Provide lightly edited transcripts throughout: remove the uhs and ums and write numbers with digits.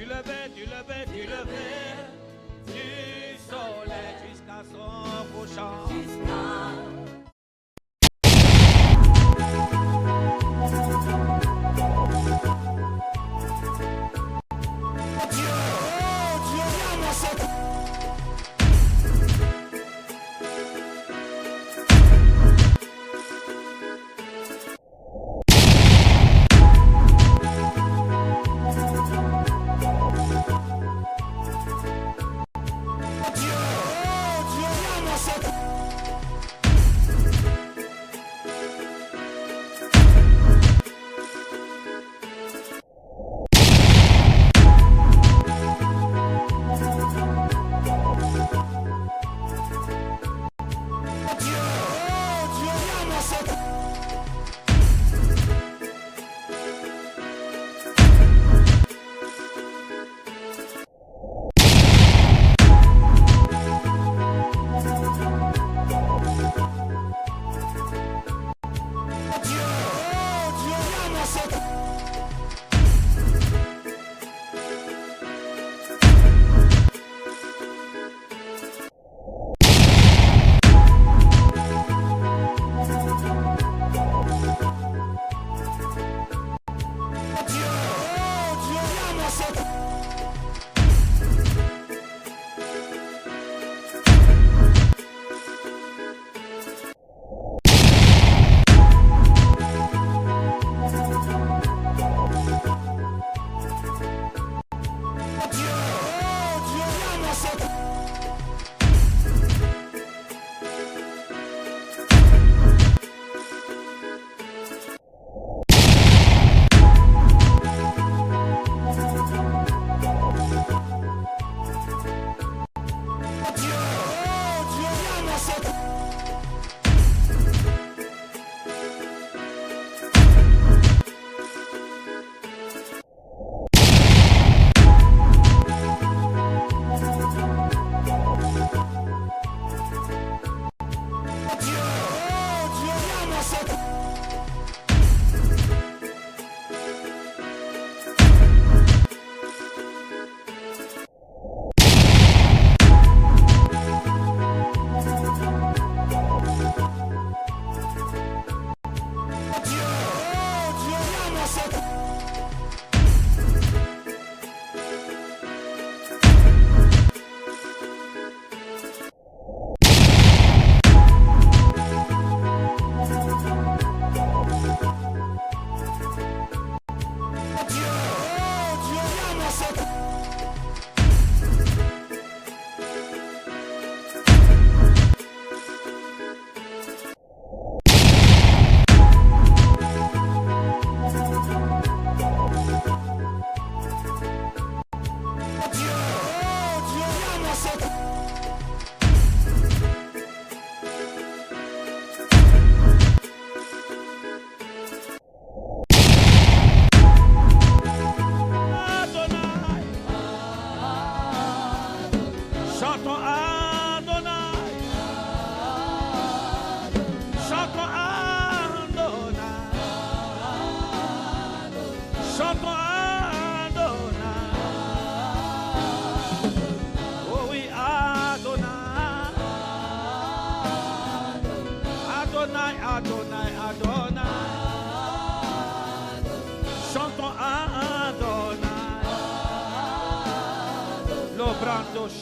du lever du soleil jusqu'à son couchant.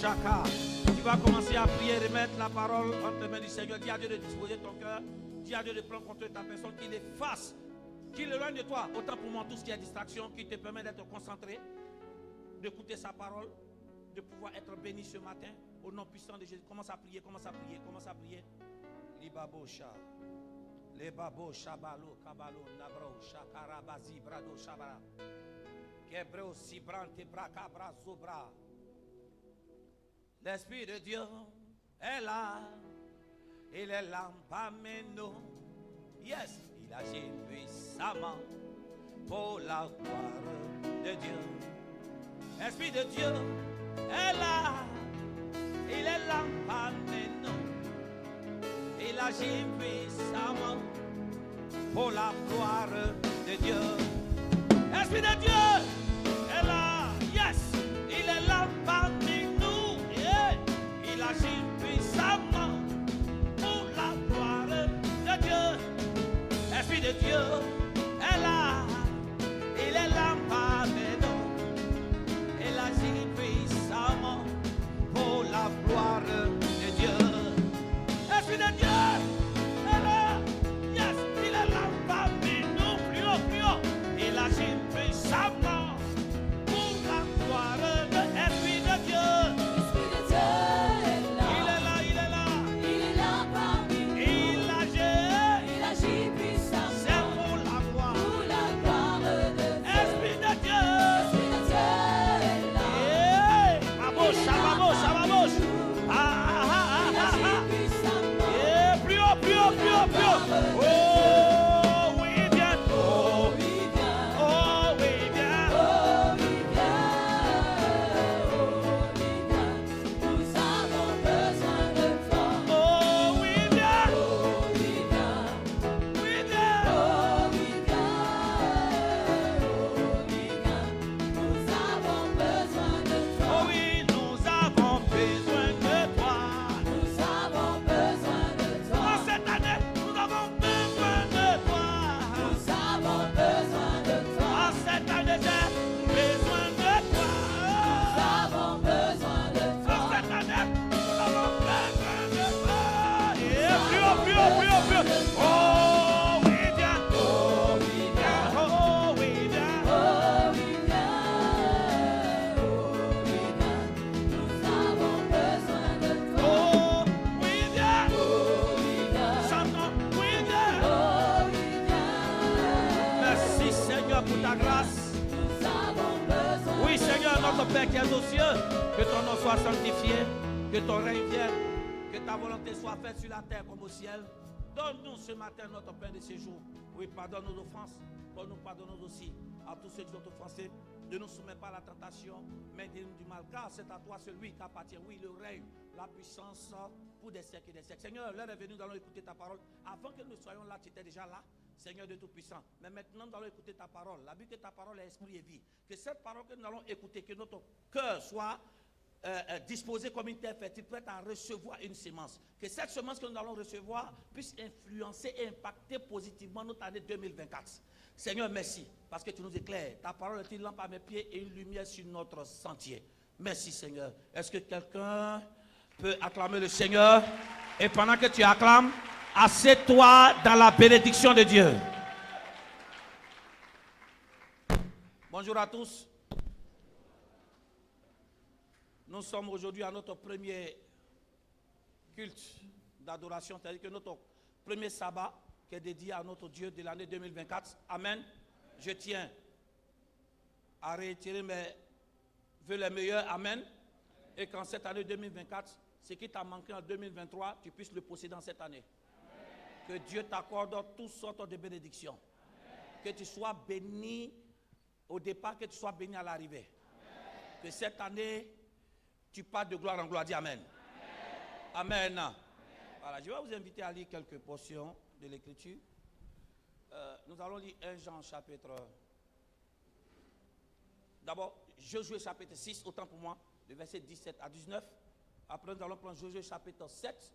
Chaka. Tu vas commencer à prier, remettre la parole entre les mains du Seigneur. Dis à Dieu de disposer ton cœur. Dis à Dieu de prendre contre ta personne, qu'il efface, qu'il éloigne de toi, autant pour moi tout ce qui est distraction, qui te permet d'être concentré, d'écouter sa parole, de pouvoir être béni ce matin. Au nom puissant de Jésus. Commence à prier, commence à prier, commence à prier. Libabo Sha. Lebabo Shabalo, Kabalo, Nabro, Shakara, Bazi, Brado, Shabara. Kebreo, Sibrante, Braka, Brazobra. L'Esprit de Dieu est là, il est là parmi nous. Yes, il agit puissamment pour la gloire de Dieu. L'Esprit de Dieu est là, il est là parmi nous. Il agit puissamment pour la gloire de Dieu. L'Esprit de Dieu est là, yes. Seigneur notre Père qui es aux cieux, que ton nom soit sanctifié, que ton règne vienne, que ta volonté soit faite sur la terre comme au ciel. Donne-nous ce matin notre pain de séjour. Oui, pardonne nos offenses, comme nous pardonnons aussi à tous ceux qui sont offensés. Ne nous soumets pas à la tentation, mais dis-nous du mal, car c'est à toi celui qui appartient, oui, le règne, la puissance pour des siècles et des siècles. Seigneur, l'heure est venue, nous allons écouter ta parole. Avant que nous soyons là, tu étais déjà là, Seigneur de Tout-Puissant. Mais maintenant, nous allons écouter ta parole. La Bible que ta parole est esprit et vie. Que cette parole que nous allons écouter, que notre cœur soit disposé comme une terre fertile, prête à recevoir une semence. Que cette semence que nous allons recevoir puisse influencer et impacter positivement notre année 2024. Seigneur, merci, parce que tu nous éclaires. Ta parole est une lampe à mes pieds et une lumière sur notre sentier. Merci, Seigneur. Est-ce que quelqu'un peut acclamer le Seigneur? Et pendant que tu acclames, assieds-toi dans la bénédiction de Dieu. Bonjour à tous. Nous sommes aujourd'hui à notre premier culte d'adoration, c'est-à-dire que notre premier sabbat qui est dédié à notre Dieu de l'année 2024. Amen. Je tiens à réitérer mes vœux les meilleurs. Amen. Et qu'en cette année 2024, ce qui t'a manqué en 2023, tu puisses le posséder en cette année. Amen. Que Dieu t'accorde toutes sortes de bénédictions. Amen. Que tu sois béni au départ, que tu sois béni à l'arrivée. Que cette année, tu partes de gloire en gloire. Dis Amen. Amen. Amen. Voilà, je vais vous inviter à lire quelques portions de l'écriture. Nous allons lire 1 Jean chapitre. D'abord, Josué chapitre 6, autant pour moi, le verset 17 à 19. Après, nous allons prendre Josué chapitre 7,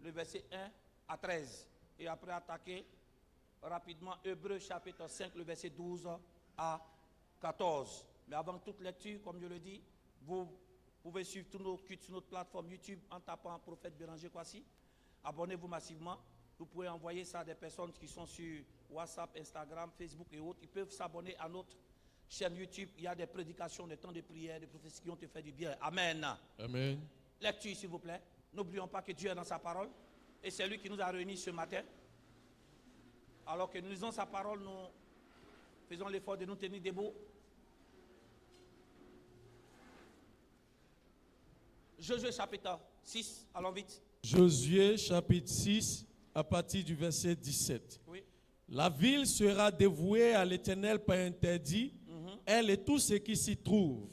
le verset 1 à 13. Et après, attaquer rapidement Hébreux chapitre 5, le verset 12 à 14. Mais avant toute lecture, comme je le dis, vous pouvez suivre tous nos cultes sur notre plateforme YouTube en tapant Prophète Béranger Kwasi. Abonnez-vous massivement. Vous pouvez envoyer ça à des personnes qui sont sur WhatsApp, Instagram, Facebook et autres. Ils peuvent s'abonner à notre chaîne YouTube. Il y a des prédications, des temps de prière, des prophéties qui ont te fait du bien. Amen. Amen. Lecture, s'il vous plaît. N'oublions pas que Dieu est dans sa parole. Et c'est lui qui nous a réunis ce matin. Alors que nous lisons sa parole, nous faisons l'effort de nous tenir debout. Josué chapitre 6, allons vite. Josué chapitre 6, à partir du verset 17. Oui. La ville sera dévouée à l'Éternel par interdit, elle et tous ceux qui s'y trouvent.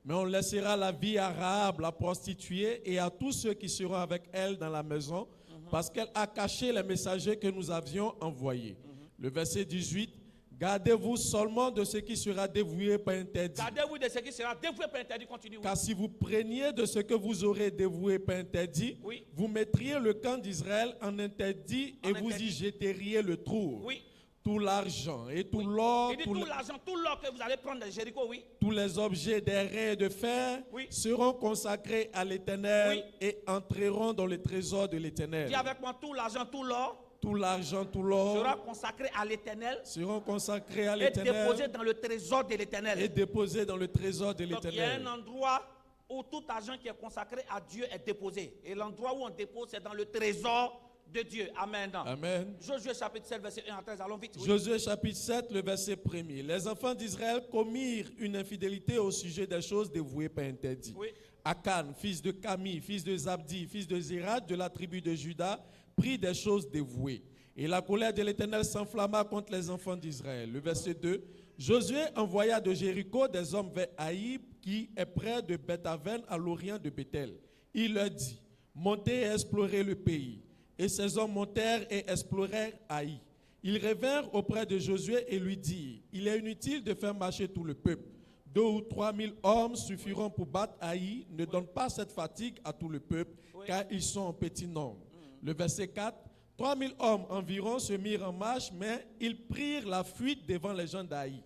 Mais on laissera la vie à Rahab, la prostituée, et à tous ceux qui seront avec elle dans la maison, parce qu'elle a caché les messagers que nous avions envoyés. Le verset 18. Gardez-vous seulement de ce qui sera dévoué par interdit. Gardez-vous de ce qui sera dévoué par interdit. Continue. Oui. Car si vous preniez de ce que vous aurez dévoué par interdit, oui, vous mettriez le camp d'Israël en interdit et vous y jeteriez le trou. Oui. Tout l'argent et tout l'or. Tout l'argent, tout l'or que vous allez prendre de Jéricho, oui. Tous les objets d'airain et de fer, oui, seront consacrés à l'Éternel, oui, et entreront dans le trésor de l'Éternel. Dis avec moi, tout l'argent, tout l'or. Tout l'argent, tout l'or sera consacré à l'Éternel. Seront consacrés à l'Éternel. Et déposés dans le trésor de l'Éternel. Et déposés dans le trésor de l'Éternel. Il y a un endroit où tout argent qui est consacré à Dieu est déposé. Et l'endroit où on dépose, c'est dans le trésor de Dieu. Amen. Amen. Josué chapitre 7, verset 1 à 13. Allons vite. Oui. Josué chapitre 7, le verset 1er. Les enfants d'Israël commirent une infidélité au sujet des choses dévouées par interdit. Oui. Akan, fils de Kami, fils de Zabdi, fils de Zérat, de la tribu de Juda, prit des choses dévouées. Et la colère de l'Éternel s'enflamma contre les enfants d'Israël. Le verset 2. Josué envoya de Jéricho des hommes vers Haïb, qui est près de Beth-Aven, à l'orient de Bethel. Il leur dit, montez et explorez le pays. Et ces hommes montèrent et explorèrent Haï. Ils revinrent auprès de Josué et lui dirent, il est inutile de faire marcher tout le peuple. 2 ou 3 000 hommes suffiront pour battre Haï. Ne donne pas cette fatigue à tout le peuple, car ils sont en petit nombre. Le verset 4. 3 000 hommes environ se mirent en marche, mais ils prirent la fuite devant les gens d'Haï.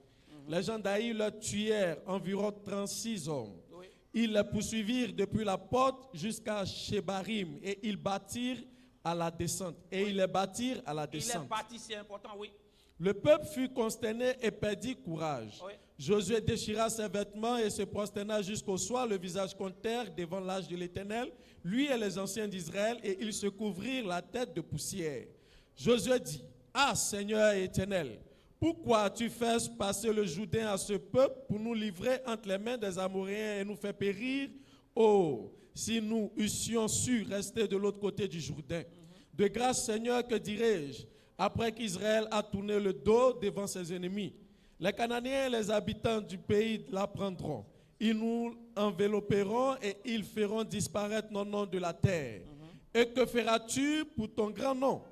Les gens d'Haï leur tuèrent environ 36 hommes. Oui. Ils les poursuivirent depuis la porte jusqu'à Shebarim et ils battirent à la descente. Et oui, ils les battirent à la descente. Il est bâti, c'est important, oui. Le peuple fut consterné et perdit courage. Oui. Josué déchira ses vêtements et se prosterna jusqu'au soir, le visage contre terre devant l'âge de l'Éternel, lui et les anciens d'Israël, et ils se couvrirent la tête de poussière. Josué dit, ah Seigneur éternel, pourquoi as-tu fait passer le Jourdain à ce peuple pour nous livrer entre les mains des Amoréens et nous faire périr? Oh, si nous eussions su rester de l'autre côté du Jourdain. De grâce, Seigneur, que dirais-je, après qu'Israël a tourné le dos devant ses ennemis? Les Cananéens et les habitants du pays l'apprendront. Ils nous envelopperont et ils feront disparaître nos noms de la terre. Et que feras-tu pour ton grand nom?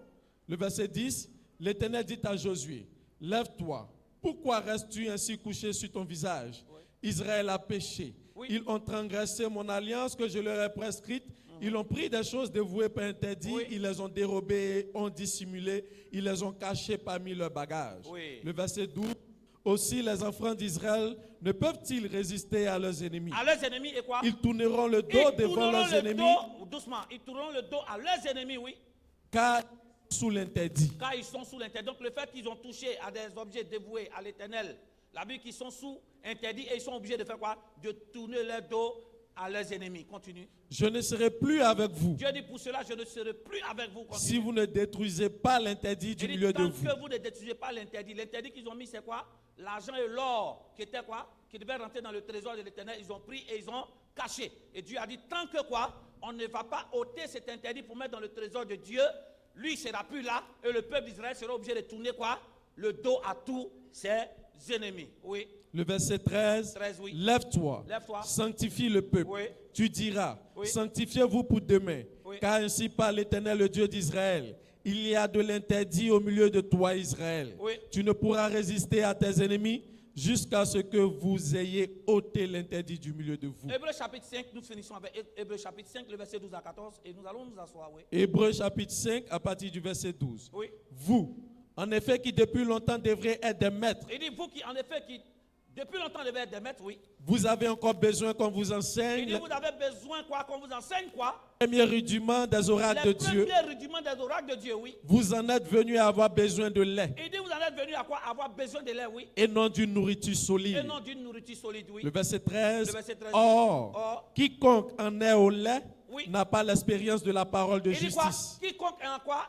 Le verset 10, l'Éternel dit à Josué, lève-toi. Pourquoi restes-tu ainsi couché sur ton visage? Israël a péché. Ils ont transgressé mon alliance que je leur ai prescrite. Ils ont pris des choses dévouées par interdit. Ils les ont dérobées, ont dissimulé. Ils les ont cachées parmi leurs bagages. Le verset 12. Aussi les enfants d'Israël ne peuvent-ils résister à leurs ennemis? À leurs ennemis et quoi? Ils tourneront le dos devant leurs ennemis. Doucement, ils tourneront le dos à leurs ennemis, oui. Car sous l'interdit. Car ils sont sous l'interdit. Donc le fait qu'ils ont touché à des objets dévoués à l'Éternel, la Bible qu'ils sont sous interdit et ils sont obligés de faire quoi? De tourner leur dos à leurs ennemis. Continue. Je ne serai plus avec vous. Dieu dit pour cela, je ne serai plus avec vous. Continue. Si vous ne détruisez pas l'interdit du milieu de vous. Tant que vous ne détruisez pas l'interdit qu'ils ont mis, c'est quoi? L'argent et l'or qui était quoi? Qui devait rentrer dans le trésor de l'Éternel, ils ont pris et ils ont caché. Et Dieu a dit, tant que quoi? On ne va pas ôter cet interdit pour mettre dans le trésor de Dieu. Lui, il ne sera plus là et le peuple d'Israël sera obligé de tourner quoi? Le dos à tous ses ennemis. Oui. Le verset 13, oui. Lève-toi, sanctifie le peuple. Oui. Tu diras, sanctifiez-vous pour demain, car ainsi parle l'Éternel, le Dieu d'Israël. Il y a de l'interdit au milieu de toi, Israël. Tu ne pourras résister à tes ennemis jusqu'à ce que vous ayez ôté l'interdit du milieu de vous. Hébreux chapitre 5, nous finissons avec Hébreux chapitre 5, le verset 12 à 14, et nous allons nous asseoir. Oui. Hébreux chapitre 5, à partir du verset 12. Oui. Vous, en effet, qui depuis longtemps devrez être des maîtres. Il dit, vous qui, en effet, qui depuis longtemps devrez être des maîtres, oui. Vous avez encore besoin qu'on vous enseigne. Il dit, vous avez besoin quoi? Qu'on vous enseigne quoi? Les premiers rudiments des oracles de Dieu. Les premiers rudiments des oracles de Dieu, oui. Vous en êtes venus à avoir besoin de lait. Il dit, vous en êtes venus à quoi? Avoir besoin de lait, oui. Et non d'une nourriture solide. Et non d'une nourriture solide, oui. Le verset 13. Le verset 13. Or, quiconque en est au lait n'a pas l'expérience de la parole de justice. Dit quoi? Quiconque en quoi?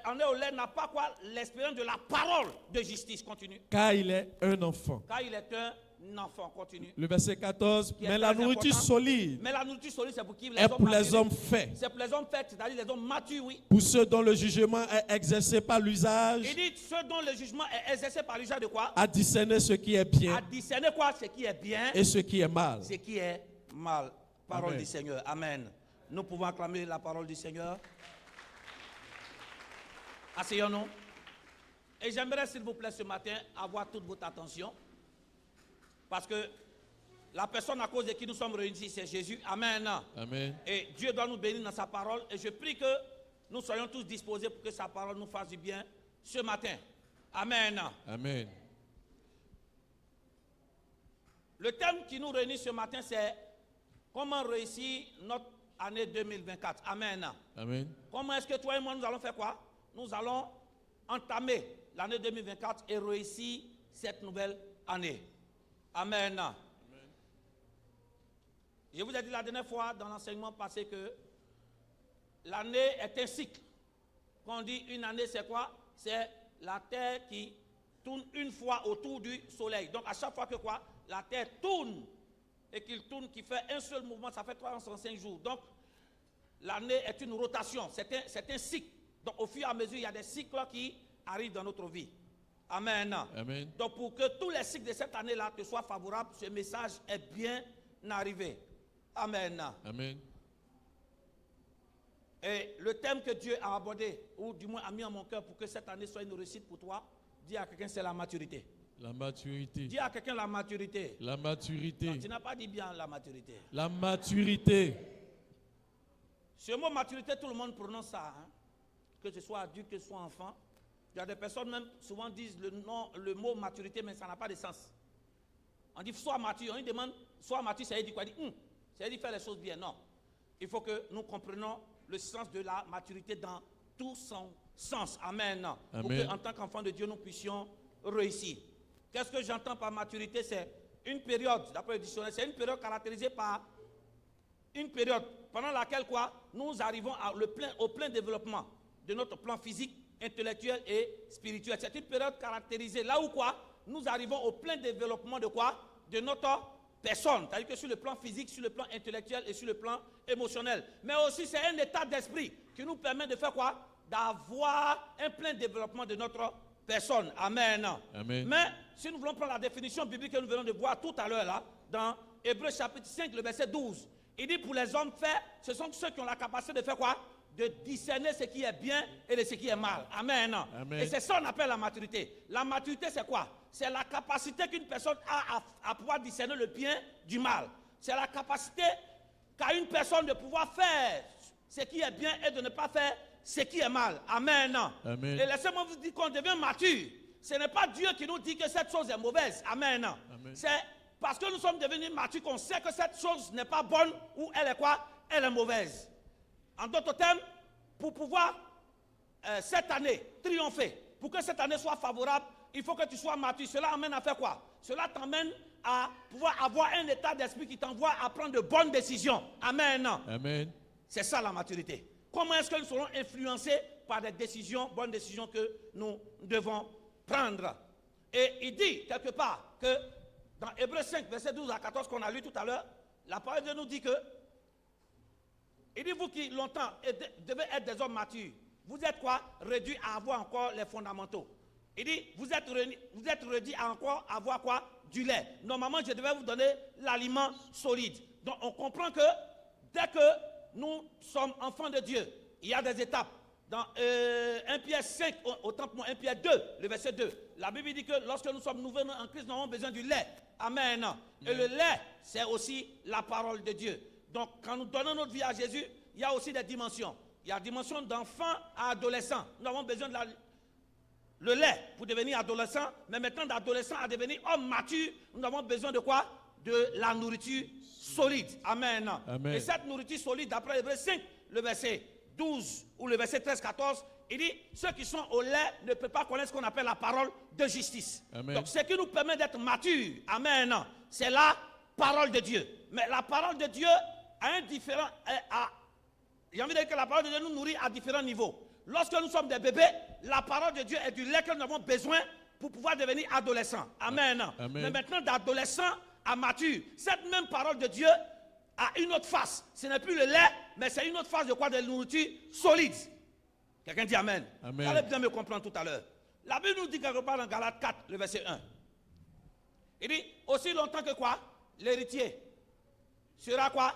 En est au lait n'a pas quoi? L'expérience de la parole de justice. Continue. Car il est un enfant. Car il est un enfant. Continue. Le verset 14. Mais la nourriture solide. Mais la nourriture solide, c'est pour qui? Est pour les hommes faits. C'est pour les hommes faits, c'est-à-dire les hommes matures, oui. Pour ceux dont le jugement est exercé par l'usage. Il dit ceux dont le jugement est exercé par l'usage de quoi? À discerner ce qui est bien. À discerner quoi? Ce qui est bien. Et ce qui est mal. Ce qui est mal. Parole Amen. du Seigneur. Amen. Nous pouvons acclamer la parole du Seigneur. Asseyons-nous. Et j'aimerais, s'il vous plaît, ce matin, avoir toute votre attention. Parce que la personne à cause de qui nous sommes réunis ici, c'est Jésus. Amen. Amen. Et Dieu doit nous bénir dans sa parole. Et je prie que nous soyons tous disposés pour que sa parole nous fasse du bien ce matin. Amen. Amen. Le thème qui nous réunit ce matin, c'est comment réussir notre année 2024. Amen. Amen. Comment est-ce que toi et moi, nous allons faire quoi? Nous allons entamer l'année 2024 et réussir cette nouvelle année. Amen. Amen. Je vous ai dit la dernière fois dans l'enseignement passé que l'année est un cycle. Quand on dit une année, c'est quoi? C'est la terre qui tourne une fois autour du soleil. Donc à chaque fois que quoi? La terre tourne et qu'il tourne, qui fait un seul mouvement, ça fait 365 jours. Donc l'année est une rotation, c'est un cycle. Donc au fur et à mesure, il y a des cycles qui arrivent dans notre vie. Amen. Amen. Donc pour que tous les cycles de cette année-là te soient favorables, ce message est bien arrivé. Amen. Amen. Et le thème que Dieu a abordé, ou du moins a mis en mon cœur pour que cette année soit une réussite pour toi, dis à quelqu'un, c'est la maturité. La maturité. Dis à quelqu'un la maturité. La maturité. Non, tu n'as pas dit bien la maturité. La maturité. Ce mot maturité, tout le monde prononce ça. Hein? Que ce soit adulte, que ce soit enfant. Il y a des personnes même souvent disent le mot maturité, mais ça n'a pas de sens. On dit sois mature. On demande sois mature, ça veut dire quoi? Ça veut dire faire les choses bien. Non. Il faut que nous comprenions le sens de la maturité dans tout son sens. Amen. Amen. Pour qu'en tant qu'enfant de Dieu, nous puissions réussir. Qu'est-ce que j'entends par maturité? C'est une période, d'après le dictionnaire, c'est une période caractérisée par une période pendant laquelle quoi, nous arrivons au plein développement de notre plan physique, intellectuelle et spirituelle. C'est une période caractérisée là où quoi? Nous arrivons au plein développement de quoi? De notre personne. C'est-à-dire que sur le plan physique, sur le plan intellectuel et sur le plan émotionnel. Mais aussi c'est un état d'esprit qui nous permet de faire quoi? D'avoir un plein développement de notre personne. Amen. Amen. Mais si nous voulons prendre la définition biblique que nous venons de voir tout à l'heure là, dans Hébreux chapitre 5, le verset 12, il dit pour les hommes faits, ce sont ceux qui ont la capacité de faire quoi? De discerner ce qui est bien et de ce qui est mal. Amen. Amen. Et c'est ça qu'on appelle la maturité. La maturité, c'est quoi? C'est la capacité qu'une personne a à pouvoir discerner le bien du mal. C'est la capacité qu'a une personne de pouvoir faire ce qui est bien et de ne pas faire ce qui est mal. Amen. Amen. Et laissez-moi vous dire qu'on devient mature. Ce n'est pas Dieu qui nous dit que cette chose est mauvaise. Amen. Amen. C'est parce que nous sommes devenus matures qu'on sait que cette chose n'est pas bonne ou elle est quoi? Elle est mauvaise. En d'autres termes, pour pouvoir cette année triompher, pour que cette année soit favorable, il faut que tu sois mature. Cela amène à faire quoi? Cela t'amène à pouvoir avoir un état d'esprit qui t'envoie à prendre de bonnes décisions. Amen. Amen. C'est ça la maturité. Comment est-ce que nous serons influencés par des décisions, bonnes décisions que nous devons prendre? Et il dit quelque part que dans Hébreux 5, verset 12 à 14 qu'on a lu tout à l'heure, la parole de Dieu nous dit que il dit, vous qui longtemps devez être des hommes matures, vous êtes quoi? Réduits à avoir encore les fondamentaux. Il dit, vous êtes réduits à encore avoir quoi? Du lait. Normalement, je devais vous donner l'aliment solide. Donc, on comprend que dès que nous sommes enfants de Dieu, il y a des étapes. Dans 1 Pierre 5, autant pour moi, 1 Pierre 2, le verset 2, la Bible dit que lorsque nous sommes nouveaux en Christ, nous avons besoin du lait. Amen. Et le lait, c'est aussi la parole de Dieu. Donc, quand nous donnons notre vie à Jésus, il y a aussi des dimensions. Il y a la dimension d'enfant à adolescent. Nous avons besoin de le lait pour devenir adolescent, mais maintenant d'adolescent à devenir homme mature, nous avons besoin de quoi? De la nourriture solide. Amen. Amen. Et cette nourriture solide, d'après Hébreux 5, le verset 12 ou le verset 13-14, il dit, ceux qui sont au lait ne peuvent pas connaître ce qu'on appelle la parole de justice. Amen. Donc, ce qui nous permet d'être matures, amen, c'est la parole de Dieu. Mais la parole de Dieu a un différent... J'ai envie de dire que la parole de Dieu nous nourrit à différents niveaux. Lorsque nous sommes des bébés, la parole de Dieu est du lait que nous avons besoin pour pouvoir devenir adolescents. Amen. Amen. Mais maintenant, d'adolescent à mature, cette même parole de Dieu a une autre face. Ce n'est plus le lait, mais c'est une autre face de quoi? De nourriture solide. Quelqu'un dit Amen. Amen. Vous allez bien me comprendre tout à l'heure. La Bible nous dit quelque part dans Galates 4, le verset 1. Il dit, aussi longtemps que quoi? L'héritier sera quoi?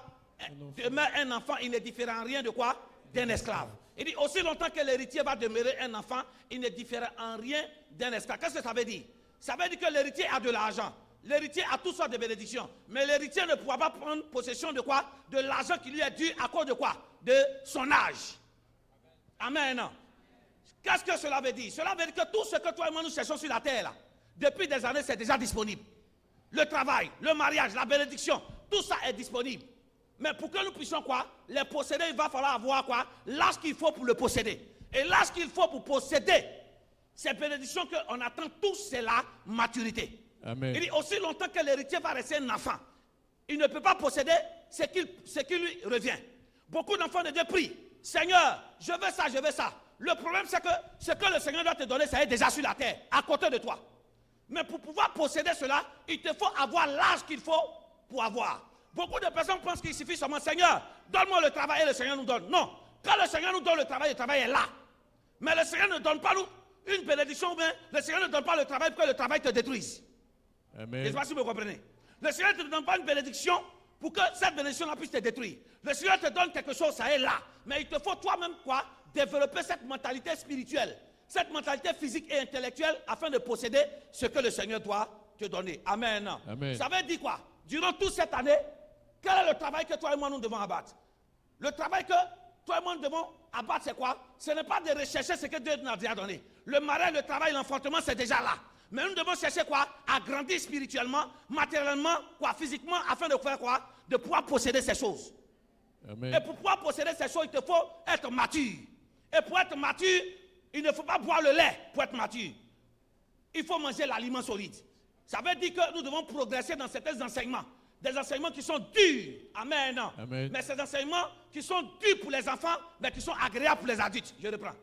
Demeure un enfant, il ne diffère en rien de quoi? D'un esclave. Il dit, aussi longtemps que l'héritier va demeurer un enfant, il ne diffère en rien d'un esclave. Qu'est-ce que ça veut dire? Ça veut dire que l'héritier a de l'argent. L'héritier a toutes sortes de bénédictions. Mais l'héritier ne pourra pas prendre possession de quoi? De l'argent qui lui est dû à cause de quoi? De son âge. Amen. Qu'est-ce que cela veut dire? Cela veut dire que tout ce que toi et moi nous cherchons sur la terre, là, depuis des années, c'est déjà disponible. Le travail, le mariage, la bénédiction, tout ça est disponible. Mais pour que nous puissions quoi? Les posséder, il va falloir avoir quoi? L'âge qu'il faut pour le posséder. Et l'âge qu'il faut pour posséder ces bénédictions qu'on attend tous, c'est la maturité. Amen. Il dit aussi longtemps que l'héritier va rester un enfant, il ne peut pas posséder ce qui lui revient. Beaucoup d'enfants de Dieu prient, Seigneur, je veux ça, je veux ça. Le problème, c'est que ce que le Seigneur doit te donner, ça est déjà sur la terre, à côté de toi. Mais pour pouvoir posséder cela, il te faut avoir l'âge qu'il faut pour avoir. Beaucoup de personnes pensent qu'il suffit seulement, Seigneur, donne-moi le travail et le Seigneur nous donne. Non, quand le Seigneur nous donne le travail est là. Mais le Seigneur ne donne pas nous une bénédiction, mais le Seigneur ne donne pas le travail pour que le travail te détruise. Amen. Je ne sais pas si vous me comprenez. Le Seigneur ne te donne pas une bénédiction pour que cette bénédiction puisse te détruire. Le Seigneur te donne quelque chose, ça est là. Mais il te faut toi-même quoi? Développer cette mentalité spirituelle, cette mentalité physique et intellectuelle afin de posséder ce que le Seigneur doit te donner. Amen. Amen. Ça veut dire quoi? Durant toute cette année, quel est le travail que toi et moi nous devons abattre? Le travail que toi et moi nous devons abattre, c'est quoi? Ce n'est pas de rechercher ce que Dieu nous a déjà donné. Le mariage, le travail, l'enfantement, c'est déjà là. Mais nous devons chercher quoi? À grandir spirituellement, matériellement, quoi, physiquement, afin de faire quoi? De pouvoir posséder ces choses. Amen. Et pour pouvoir posséder ces choses, il te faut être mature. Et pour être mature, il ne faut pas boire le lait pour être mature. Il faut manger l'aliment solide. Ça veut dire que nous devons progresser dans certains enseignements. Des enseignements qui sont durs. Amen. Amen. Mais ces enseignements qui sont durs pour les enfants, mais qui sont agréables pour les adultes. Je reprends.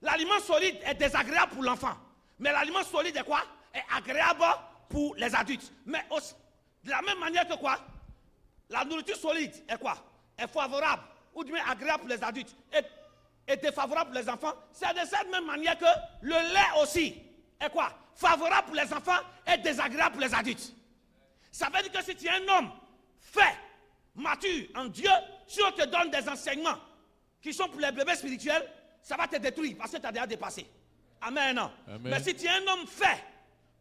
L'aliment solide est désagréable pour l'enfant. Mais l'aliment solide est quoi? Est agréable pour les adultes. Mais aussi, de la même manière que quoi? La nourriture solide est quoi? Est favorable, ou du moins agréable pour les adultes, et défavorable pour les enfants. C'est de cette même manière que le lait aussi est quoi? Favorable pour les enfants et désagréable pour les adultes. Ça veut dire que si tu es un homme fait, mature en Dieu, si on te donne des enseignements qui sont pour les bébés spirituels, ça va te détruire parce que tu as déjà dépassé. Amen. Amen. Mais si tu es un homme fait,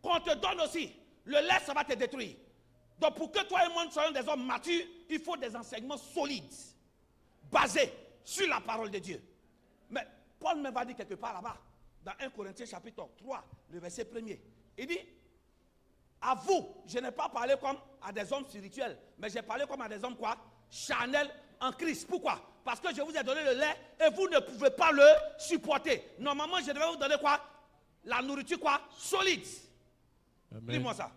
qu'on te donne aussi, le lait, ça va te détruire. Donc pour que toi et moi soyons des hommes matures, il faut des enseignements solides, basés sur la parole de Dieu. Mais Paul me va dire quelque part là-bas, dans 1 Corinthiens chapitre 3, le verset 1er. Il dit, à vous, je n'ai pas parlé comme à des hommes spirituels, mais j'ai parlé comme à des hommes quoi? Charnels en Christ. Pourquoi? Parce que je vous ai donné le lait et vous ne pouvez pas le supporter. Normalement, je devais vous donner quoi? La nourriture quoi? Solide. Dis-moi ça.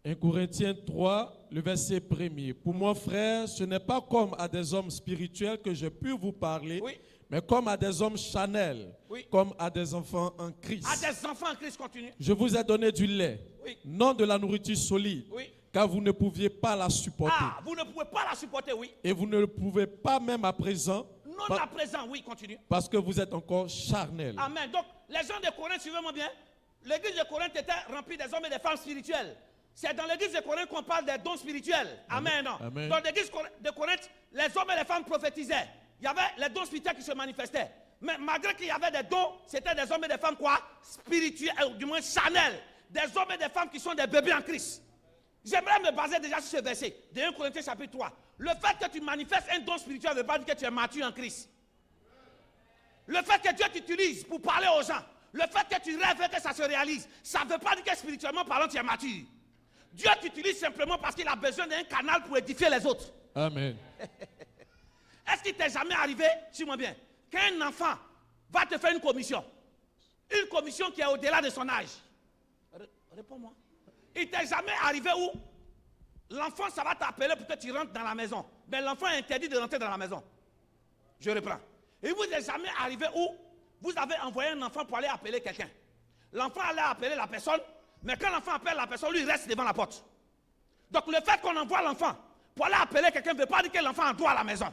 1 Corinthiens 3, le verset 1er. Pour moi, frère, ce n'est pas comme à des hommes spirituels que je puis vous parler, oui, mais comme à des hommes charnels, oui, comme à des enfants en Christ. À des enfants en Christ, continue. Je vous ai donné du lait, oui, non de la nourriture solide, oui, car vous ne pouviez pas la supporter. Ah, vous ne pouvez pas la supporter, oui. Et vous ne le pouvez pas même à présent. Non, à présent, oui, continue. Parce que vous êtes encore charnels. Amen. Donc, les gens de Corinthe, suivez-moi bien, l'église de Corinthe était remplie des hommes et des femmes spirituels. C'est dans l'église de Corinthe qu'on parle des dons spirituels. Amen. Amen. Dans l'église de Corinthe, les hommes et les femmes prophétisaient. Il y avait les dons spirituels qui se manifestaient. Mais malgré qu'il y avait des dons, c'était des hommes et des femmes quoi? Spirituels, du moins charnels. Des hommes et des femmes qui sont des bébés en Christ. J'aimerais me baser déjà sur ce verset de 1 Corinthiens chapitre 3. Le fait que tu manifestes un don spirituel ne veut pas dire que tu es mature en Christ. Le fait que Dieu t'utilise pour parler aux gens, le fait que tu rêves et que ça se réalise, ça ne veut pas dire que spirituellement parlant tu es mature. Dieu t'utilise simplement parce qu'il a besoin d'un canal pour édifier les autres. Amen. Est-ce qu'il t'est jamais arrivé, suis-moi bien, qu'un enfant va te faire une commission qui est au-delà de son âge? Réponds-moi. Il t'est jamais arrivé où l'enfant, ça va t'appeler pour que tu rentres dans la maison. Mais l'enfant est interdit de rentrer dans la maison. Je reprends. Et vous n'êtes jamais arrivé où vous avez envoyé un enfant pour aller appeler quelqu'un. L'enfant allait appeler la personne, mais quand l'enfant appelle la personne, lui il reste devant la porte. Donc le fait qu'on envoie l'enfant pour aller appeler quelqu'un ne veut pas dire que l'enfant doit à la maison.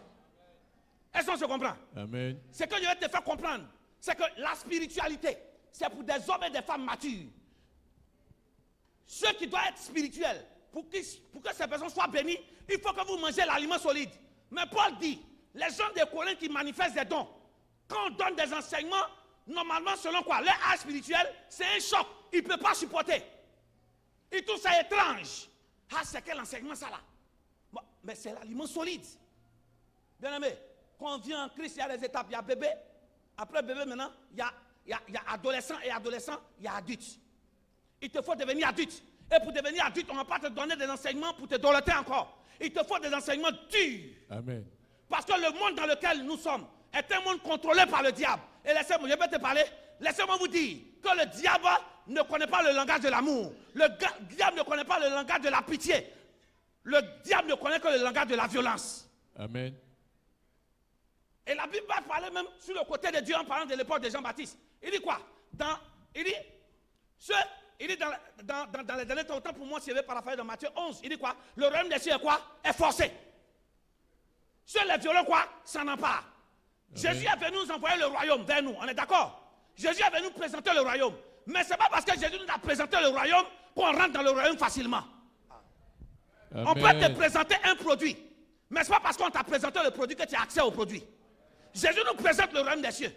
Est-ce qu'on se comprend? Amen. Ce que je vais te faire comprendre, c'est que la spiritualité, c'est pour des hommes et des femmes matures. Ceux qui doivent être spirituels, pour que ces personnes soient bénies, il faut que vous mangez l'aliment solide. Mais Paul dit, les gens de Corinthe qui manifestent des dons, quand on donne des enseignements, normalement selon quoi? Leur âge spirituel, c'est un choc. Il ne peut pas supporter. Il trouve ça étrange. Ah, c'est quel enseignement ça là? Bon, mais c'est l'aliment solide. Bien aimé, quand on vient en Christ, il y a des étapes. Il y a bébé. Après bébé maintenant, il y a adolescent et adolescent, il y a adulte. Il te faut devenir adulte. Et pour devenir adulte, on ne va pas te donner des enseignements pour te dompter encore. Il te faut des enseignements durs. Amen. Parce que le monde dans lequel nous sommes est un monde contrôlé par le diable. Et laissez-moi, je vais te parler. Laissez-moi vous dire que le diable ne connaît pas le langage de l'amour. Le diable ne connaît pas le langage de la pitié. Le diable ne connaît que le langage de la violence. Amen. Et la Bible va parler même sur le côté de Dieu en parlant de l'époque de Jean-Baptiste. Il dit quoi? Il dit dans les derniers temps, autant pour moi, si je vais paraphraser dans Matthieu 11, il dit quoi? Le royaume des cieux est quoi? Est forcé. Seuls les violents quoi? S'en emparent. Jésus est venu nous envoyer le royaume vers nous, on est d'accord? Jésus est venu nous présenter le royaume. Mais ce n'est pas parce que Jésus nous a présenté le royaume qu'on rentre dans le royaume facilement. Amen. On peut te présenter un produit, mais ce n'est pas parce qu'on t'a présenté le produit que tu as accès au produit. Jésus nous présente le royaume des cieux.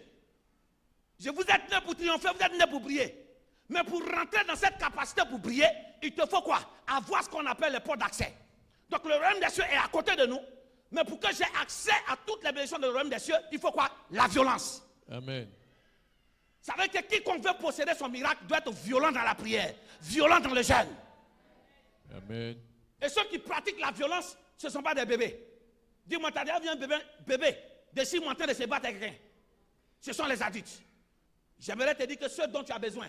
Vous êtes né pour triompher, vous êtes né pour briller. Mais pour rentrer dans cette capacité pour briller, il te faut quoi? Avoir ce qu'on appelle les portes d'accès. Donc le royaume des cieux est à côté de nous. Mais pour que j'ai accès à toutes les bénédictions du royaume des cieux, il faut quoi? La violence. Amen. Ça veut dire que quiconque veut posséder son miracle doit être violent dans la prière, violent dans le jeûne. Amen. Et ceux qui pratiquent la violence, ce ne sont pas des bébés. Dis-moi, t'as déjà vu un bébé de 6 mois en train de se battre avec quelqu'un? Ce sont les adultes. J'aimerais te dire que ce dont tu as besoin,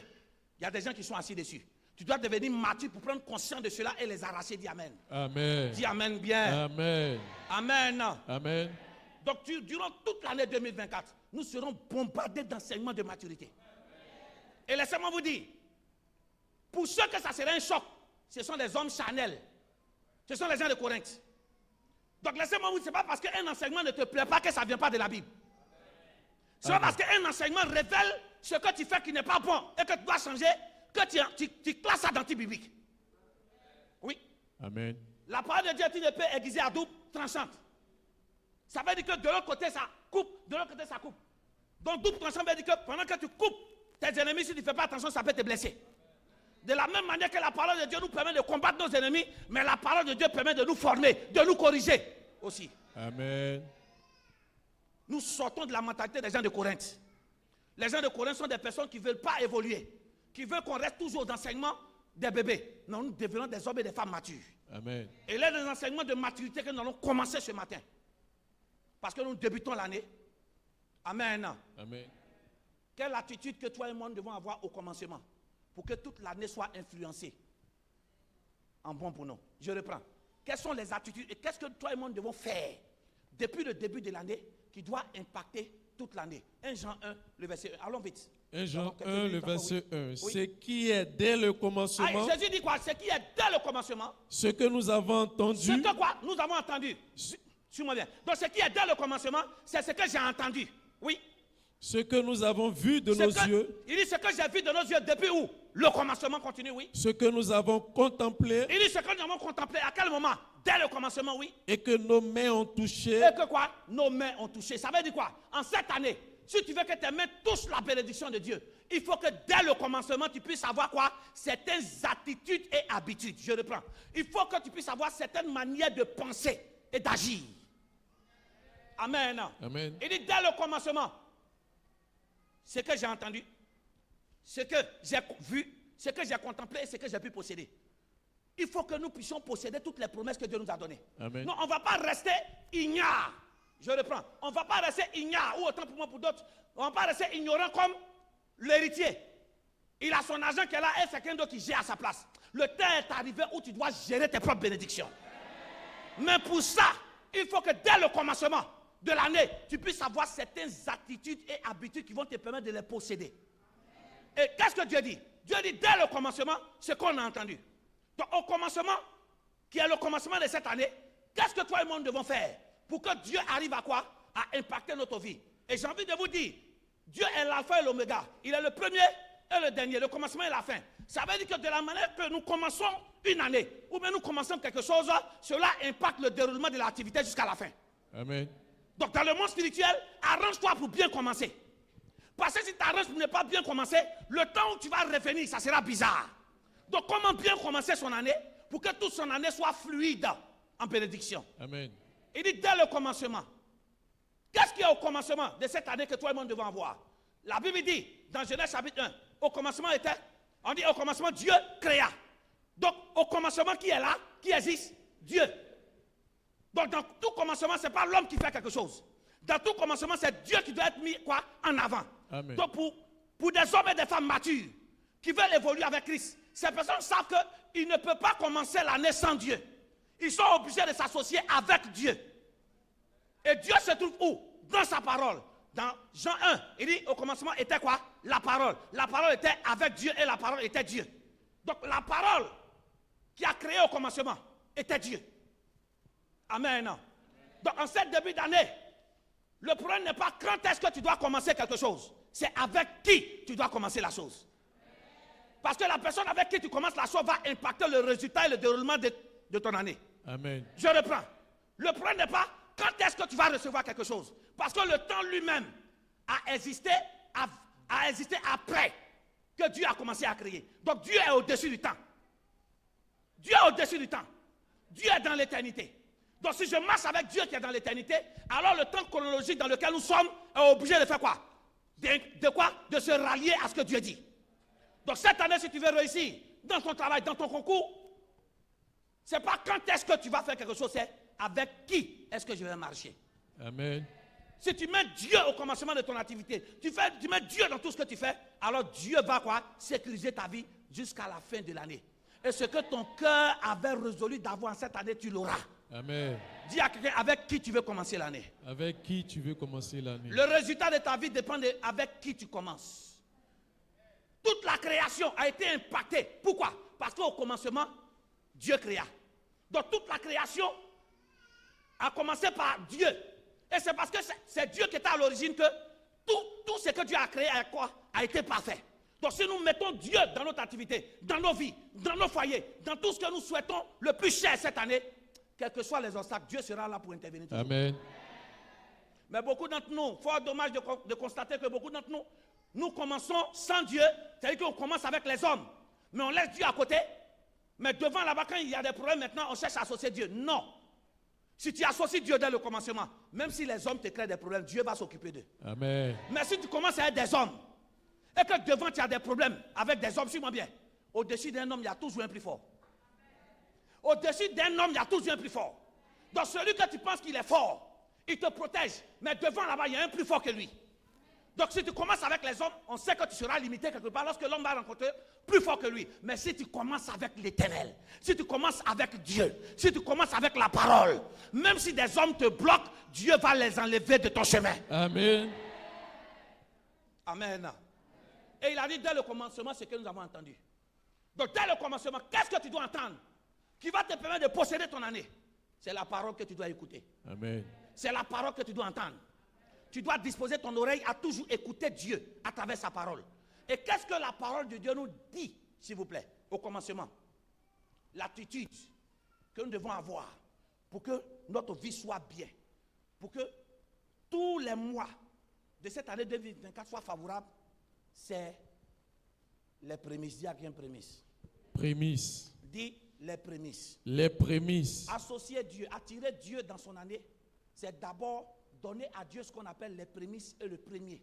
il y a des gens qui sont assis dessus. Tu dois devenir mature pour prendre conscience de cela et les arracher. Dis Amen. Amen. Dis Amen bien. Amen. Amen. Amen. Donc durant toute l'année 2024, nous serons bombardés d'enseignements de maturité. Et laissez-moi vous dire, pour ceux que ça serait un choc, ce sont les hommes charnels. Ce sont les gens de Corinthe. Donc laissez-moi vous dire, ce n'est pas parce qu'un enseignement ne te plaît pas que ça ne vient pas de la Bible. Ce n'est pas parce qu'un enseignement révèle ce que tu fais qui n'est pas bon et que tu dois changer, que tu classes ça d'anti-biblique. Oui. Amen. La parole de Dieu est une épée aiguisée à double tranchante. Ça veut dire que de l'autre côté ça coupe, de l'autre côté ça coupe. Donc double tranchant veut dire que pendant que tu coupes tes ennemis, si tu ne fais pas attention, ça peut te blesser. De la même manière que la parole de Dieu nous permet de combattre nos ennemis, mais la parole de Dieu permet de nous former, de nous corriger aussi. Amen. Nous sortons de la mentalité des gens de Corinthe. Les gens de Corinthe sont des personnes qui ne veulent pas évoluer, qui veulent qu'on reste toujours aux enseignements des bébés. Non, nous devenons des hommes et des femmes matures. Amen. Et là, des enseignements de maturité que nous allons commencer ce matin. Parce que nous débutons l'année. Amen. Amen. Quelle attitude que toi et moi nous devons avoir au commencement pour que toute l'année soit influencée en bon pour nous. Je reprends. Quelles sont les attitudes et qu'est-ce que toi et moi nous devons faire depuis le début de l'année qui doit impacter toute l'année? 1 Jean 1, le verset 1. Allons vite. 1 Jean 1, le verset 1. Oui. Ce qui est dès le commencement. Ah, Jésus dit quoi? Ce qui est dès le commencement. Ce que nous avons entendu. Ce que quoi? Nous avons entendu. Suis-moi bien. Donc ce qui est dès le commencement, c'est ce que j'ai entendu. Oui. Ce que nous avons vu de nos yeux. Il dit ce que j'ai vu de nos yeux depuis où? Le commencement continue, oui. Ce que nous avons contemplé. Il dit ce que nous avons contemplé. À quel moment? Dès le commencement, oui. Et que nos mains ont touché. Et que quoi? Nos mains ont touché. Ça veut dire quoi? En cette année, si tu veux que tes mains touchent la bénédiction de Dieu, il faut que dès le commencement, tu puisses avoir quoi? Certaines attitudes et habitudes. Je reprends. Il faut que tu puisses avoir certaines manières de penser et d'agir. Amen. Amen. Il dit dès le commencement, ce que j'ai entendu, ce que j'ai vu, ce que j'ai contemplé et ce que j'ai pu posséder. Il faut que nous puissions posséder toutes les promesses que Dieu nous a données. Amen. Non, on ne va pas rester ignare. Je reprends. On ne va pas rester ignare, ou autant pour moi pour d'autres. On ne va pas rester ignorant comme l'héritier. Il a son argent qui est là et c'est quelqu'un d'autre qui gère à sa place. Le temps est arrivé où tu dois gérer tes propres bénédictions. Mais pour ça, il faut que dès le commencement de l'année, tu puisses avoir certaines attitudes et habitudes qui vont te permettre de les posséder. Et qu'est-ce que Dieu dit? Dieu dit dès le commencement, ce qu'on a entendu. Donc au commencement, qui est le commencement de cette année, qu'est-ce que toi et moi nous devons faire pour que Dieu arrive à quoi? À impacter notre vie. Et j'ai envie de vous dire, Dieu est l'alpha et l'oméga. Il est le premier et le dernier, le commencement et la fin. Ça veut dire que de la manière que nous commençons une année, ou bien nous commençons quelque chose, cela impacte le déroulement de l'activité jusqu'à la fin. Amen. Donc dans le monde spirituel, arrange-toi pour bien commencer. Parce que si tu arranges pour ne pas bien commencer, le temps où tu vas revenir, ça sera bizarre. Donc comment bien commencer son année pour que toute son année soit fluide en bénédiction. Amen. Il dit dès le commencement. Qu'est-ce qu'il y a au commencement de cette année que toi et moi devons avoir? La Bible dit, dans Genèse chapitre 1, au commencement était, on dit au commencement Dieu créa. Donc au commencement qui est là, qui existe? Dieu. Donc dans tout commencement, ce n'est pas l'homme qui fait quelque chose. Dans tout commencement, c'est Dieu qui doit être mis quoi? En avant. Amen. Donc pour des hommes et des femmes matures qui veulent évoluer avec Christ, ces personnes savent qu'ils ne peuvent pas commencer l'année sans Dieu. Ils sont obligés de s'associer avec Dieu. Et Dieu se trouve où? Dans sa parole. Dans Jean 1, il dit au commencement était quoi? La parole. La parole était avec Dieu et la parole était Dieu. Donc la parole qui a créé au commencement était Dieu. Amen. Donc en cette début d'année, le problème n'est pas quand est-ce que tu dois commencer quelque chose. C'est avec qui tu dois commencer la chose. Parce que la personne avec qui tu commences la chose va impacter le résultat et le déroulement de ton année. Amen. Je reprends. Le problème n'est pas quand est-ce que tu vas recevoir quelque chose. Parce que le temps lui-même a existé après que Dieu a commencé à créer. Donc Dieu est au-dessus du temps. Dieu est au-dessus du temps. Dieu est dans l'éternité. Donc si je marche avec Dieu qui est dans l'éternité, alors le temps chronologique dans lequel nous sommes est obligé de faire quoi? De quoi? De se rallier à ce que Dieu dit. Donc cette année, si tu veux réussir dans ton travail, dans ton concours, ce n'est pas quand est-ce que tu vas faire quelque chose, c'est avec qui est-ce que je vais marcher. Amen. Si tu mets Dieu au commencement de ton activité, tu mets Dieu dans tout ce que tu fais, alors Dieu va quoi? Sécuriser ta vie jusqu'à la fin de l'année. Et ce que ton cœur avait résolu d'avoir cette année, tu l'auras. Amen. Dis à quelqu'un avec qui tu veux commencer l'année. Avec qui tu veux commencer l'année? Le résultat de ta vie dépend de avec qui tu commences. Toute la création a été impactée. Pourquoi? Parce qu'au commencement, Dieu créa. Donc toute la création a commencé par Dieu. Et c'est parce que c'est Dieu qui était à l'origine que tout ce que Dieu a créé a été parfait. Donc si nous mettons Dieu dans notre activité, dans nos vies, dans nos foyers, dans tout ce que nous souhaitons le plus cher cette année, quels que soient les obstacles, Dieu sera là pour intervenir. Amen. Mais beaucoup d'entre nous, fort dommage de constater que beaucoup d'entre nous, nous commençons sans Dieu, c'est-à-dire qu'on commence avec les hommes, mais on laisse Dieu à côté. Mais devant là-bas, quand il y a des problèmes, maintenant on cherche à associer Dieu. Non. Si tu associes Dieu dès le commencement, même si les hommes te créent des problèmes, Dieu va s'occuper d'eux. Amen. Mais si tu commences avec des hommes, et que devant tu as des problèmes avec des hommes, suis-moi bien, au-dessus d'un homme, il y a toujours un plus fort. Au-dessus d'un homme, il y a toujours un plus fort. Donc celui que tu penses qu'il est fort, il te protège, mais devant là-bas, il y a un plus fort que lui. Donc si tu commences avec les hommes, on sait que tu seras limité quelque part lorsque l'homme va rencontrer plus fort que lui. Mais si tu commences avec l'Éternel, si tu commences avec Dieu, si tu commences avec la parole, même si des hommes te bloquent, Dieu va les enlever de ton chemin. Amen. Amen. Et il a dit dès le commencement ce que nous avons entendu. Donc dès le commencement, qu'est-ce que tu dois entendre qui va te permettre de posséder ton année? C'est la parole que tu dois écouter. Amen. C'est la parole que tu dois entendre. Tu dois disposer ton oreille à toujours écouter Dieu à travers sa parole. Et qu'est-ce que la parole de Dieu nous dit, s'il vous plaît, au commencement? L'attitude que nous devons avoir pour que notre vie soit bien, pour que tous les mois de cette année 2024 soient favorables, c'est les prémices. Dis à qui une prémisse? Prémices. Dis les prémices. Les prémices. Associer Dieu, attirer Dieu dans son année, c'est d'abord donner à Dieu ce qu'on appelle les prémices et le premier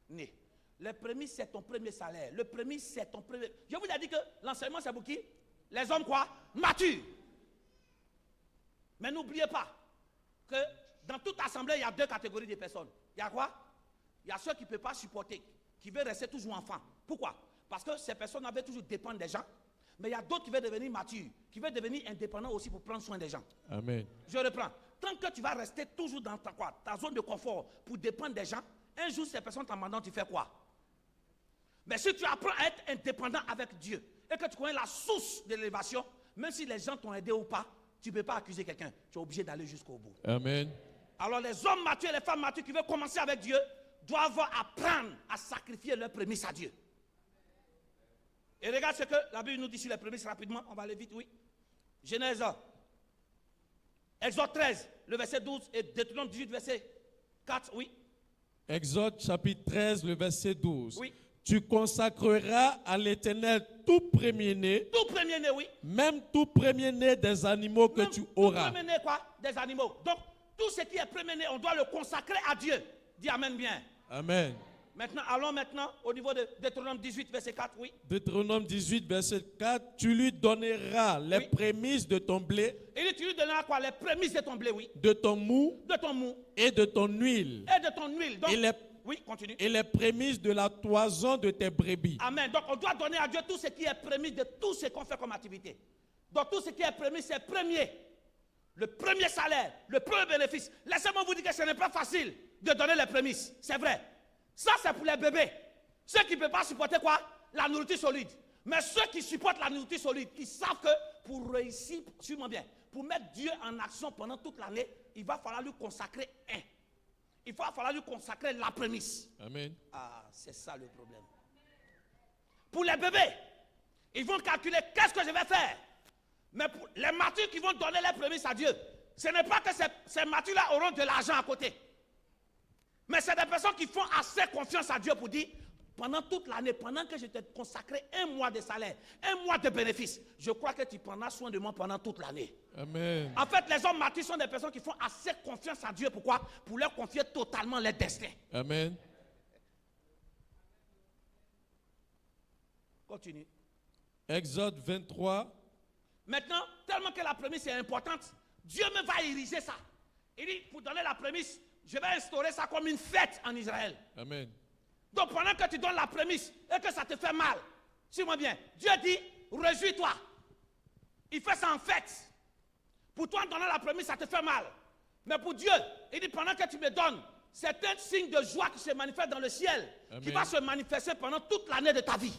né. Les prémices, c'est ton premier salaire. Le prémice, c'est ton premier... Je vous ai dit que l'enseignement, c'est pour qui? Les hommes quoi? Matures. Mais n'oubliez pas que dans toute assemblée, il y a deux catégories de personnes. Il y a quoi? Il y a ceux qui ne peuvent pas supporter, qui veulent rester toujours enfants. Pourquoi? Parce que ces personnes avaient toujours dépendre des gens. Mais il y a d'autres qui veulent devenir matures, qui veulent devenir indépendants aussi pour prendre soin des gens. Amen. Je reprends. Tant que tu vas rester toujours dans ta zone de confort pour dépendre des gens, un jour ces personnes t'emmandent, tu fais quoi? Mais si tu apprends à être indépendant avec Dieu et que tu connais la source de l'élévation, même si les gens t'ont aidé ou pas, tu ne peux pas accuser quelqu'un. Tu es obligé d'aller jusqu'au bout. Amen. Alors les hommes matures et les femmes matures qui veulent commencer avec Dieu doivent apprendre à sacrifier leurs prémices à Dieu. Et regarde ce que la Bible nous dit sur les prémices rapidement. On va aller vite, oui. Genèse 1. Exode 13, le verset 12 et Deutéronome 18, verset 4, oui. Exode chapitre 13, le verset 12. Oui. Tu consacreras à l'Éternel tout premier-né. Tout premier-né, oui. Même tout premier-né des animaux que tu auras. Tout premier-né quoi? Des animaux. Donc, tout ce qui est premier-né, on doit le consacrer à Dieu. Dis amen bien. Amen. Maintenant, allons maintenant au niveau de Deutéronome 18, verset 4, oui. Deutéronome 18, verset 4, tu lui donneras les prémices de ton blé. Et tu lui donneras quoi? Les prémices de ton blé, oui. De ton mou. De ton mou. Et de ton huile. Et de ton huile. Donc, oui, continue. Et les prémices de la toison de tes brebis. Amen. Donc, on doit donner à Dieu tout ce qui est prémices de tout ce qu'on fait comme activité. Donc, tout ce qui est prémices, c'est premier. Le premier salaire, le premier bénéfice. Laissez-moi vous dire que ce n'est pas facile de donner les prémices. C'est vrai. Ça, c'est pour les bébés. Ceux qui ne peuvent pas supporter quoi? La nourriture solide. Mais ceux qui supportent la nourriture solide, ils savent que pour réussir, suis-moi bien, pour mettre Dieu en action pendant toute l'année, il va falloir lui consacrer un. Il va falloir lui consacrer la prémisse. Amen. Ah, c'est ça le problème. Pour les bébés, ils vont calculer qu'est-ce que je vais faire. Mais pour les matures qui vont donner les prémices à Dieu, ce n'est pas que ces matures-là auront de l'argent à côté. Mais c'est des personnes qui font assez confiance à Dieu pour dire, pendant toute l'année, pendant que je t'ai consacré un mois de salaire, un mois de bénéfice, je crois que tu prendras soin de moi pendant toute l'année. Amen. En fait, les hommes matures sont des personnes qui font assez confiance à Dieu. Pourquoi? Pour leur confier totalement leur destin. Amen. Continue. Exode 23. Maintenant, tellement que la prémisse est importante, Dieu me va ériger ça. Il dit, pour donner la prémisse, je vais instaurer ça comme une fête en Israël. Amen. Donc pendant que tu donnes la prémisse et que ça te fait mal, suis-moi bien, Dieu dit, réjouis-toi. Il fait ça en fête. Pour toi, donner la prémisse, ça te fait mal. Mais pour Dieu, il dit, pendant que tu me donnes, c'est un signe de joie qui se manifeste dans le ciel, qui va se manifester pendant toute l'année de ta vie.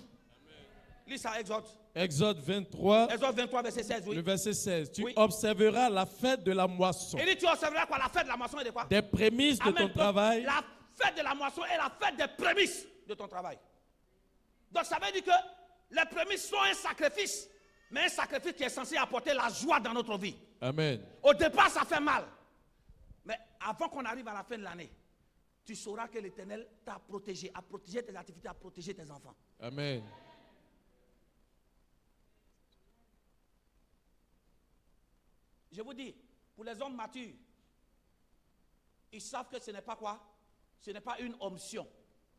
Lis ça, Exode. Exode 23, Exode 23, verset 16, oui. le verset 16. Tu Oui. observeras la fête de la moisson. Il dit, tu observeras quoi? La fête de la moisson et de quoi? Des prémices de ton Donc, travail. la fête de la moisson est la fête des prémices de ton travail. Donc ça veut dire que les prémices sont un sacrifice, mais un sacrifice qui est censé apporter la joie dans notre vie. Amen. Au départ, ça fait mal. Mais avant qu'on arrive à la fin de l'année, tu sauras que l'Éternel t'a protégé, a protégé tes activités, a protégé tes enfants. Amen. Je vous dis, pour les hommes matures, ils savent que ce n'est pas quoi? Ce n'est pas une option,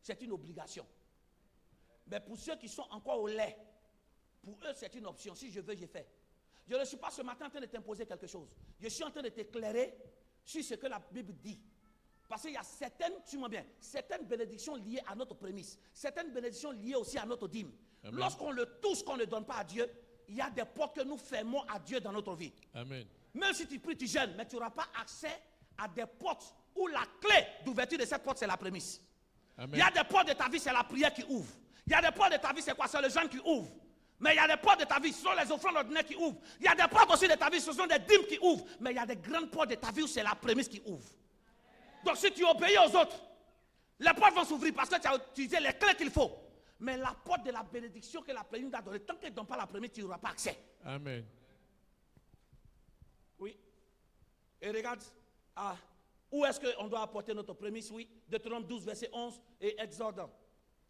c'est une obligation. Mais pour ceux qui sont encore au lait, pour eux c'est une option. Si je veux, je fais. Je ne suis pas ce matin en train de t'imposer quelque chose. Je suis en train de t'éclairer sur ce que la Bible dit. Parce qu'il y a certaines, suis-moi bien, certaines bénédictions liées à notre prémisse, certaines bénédictions liées aussi à notre dîme. Lorsqu'on le touche, qu'on ne donne pas à Dieu, il y a des portes que nous fermons à Dieu dans notre vie. Amen. Même si tu pries, tu jeûnes, mais tu n'auras pas accès à des portes où la clé d'ouverture de cette porte, c'est la prémisse. Amen. Il y a des portes de ta vie, c'est la prière qui ouvre. Il y a des portes de ta vie, c'est quoi? C'est le jeûne qui ouvre. Mais il y a des portes de ta vie, ce sont les offrandes ordinaires qui ouvrent. Il y a des portes aussi de ta vie, ce sont des dîmes qui ouvrent. Mais il y a des grandes portes de ta vie où c'est la prémisse qui ouvre. Donc si tu obéis aux autres, les portes vont s'ouvrir parce que tu as utilisé les clés qu'il faut. Mais la porte de la bénédiction que la prémisse t'a donnée, tant qu'elle ne donne pas la prémisse, tu n'auras pas accès. Amen. Oui. Et regarde, où est-ce qu'on doit apporter notre prémisse? Oui. Deutéronome 12, verset 11 et Exode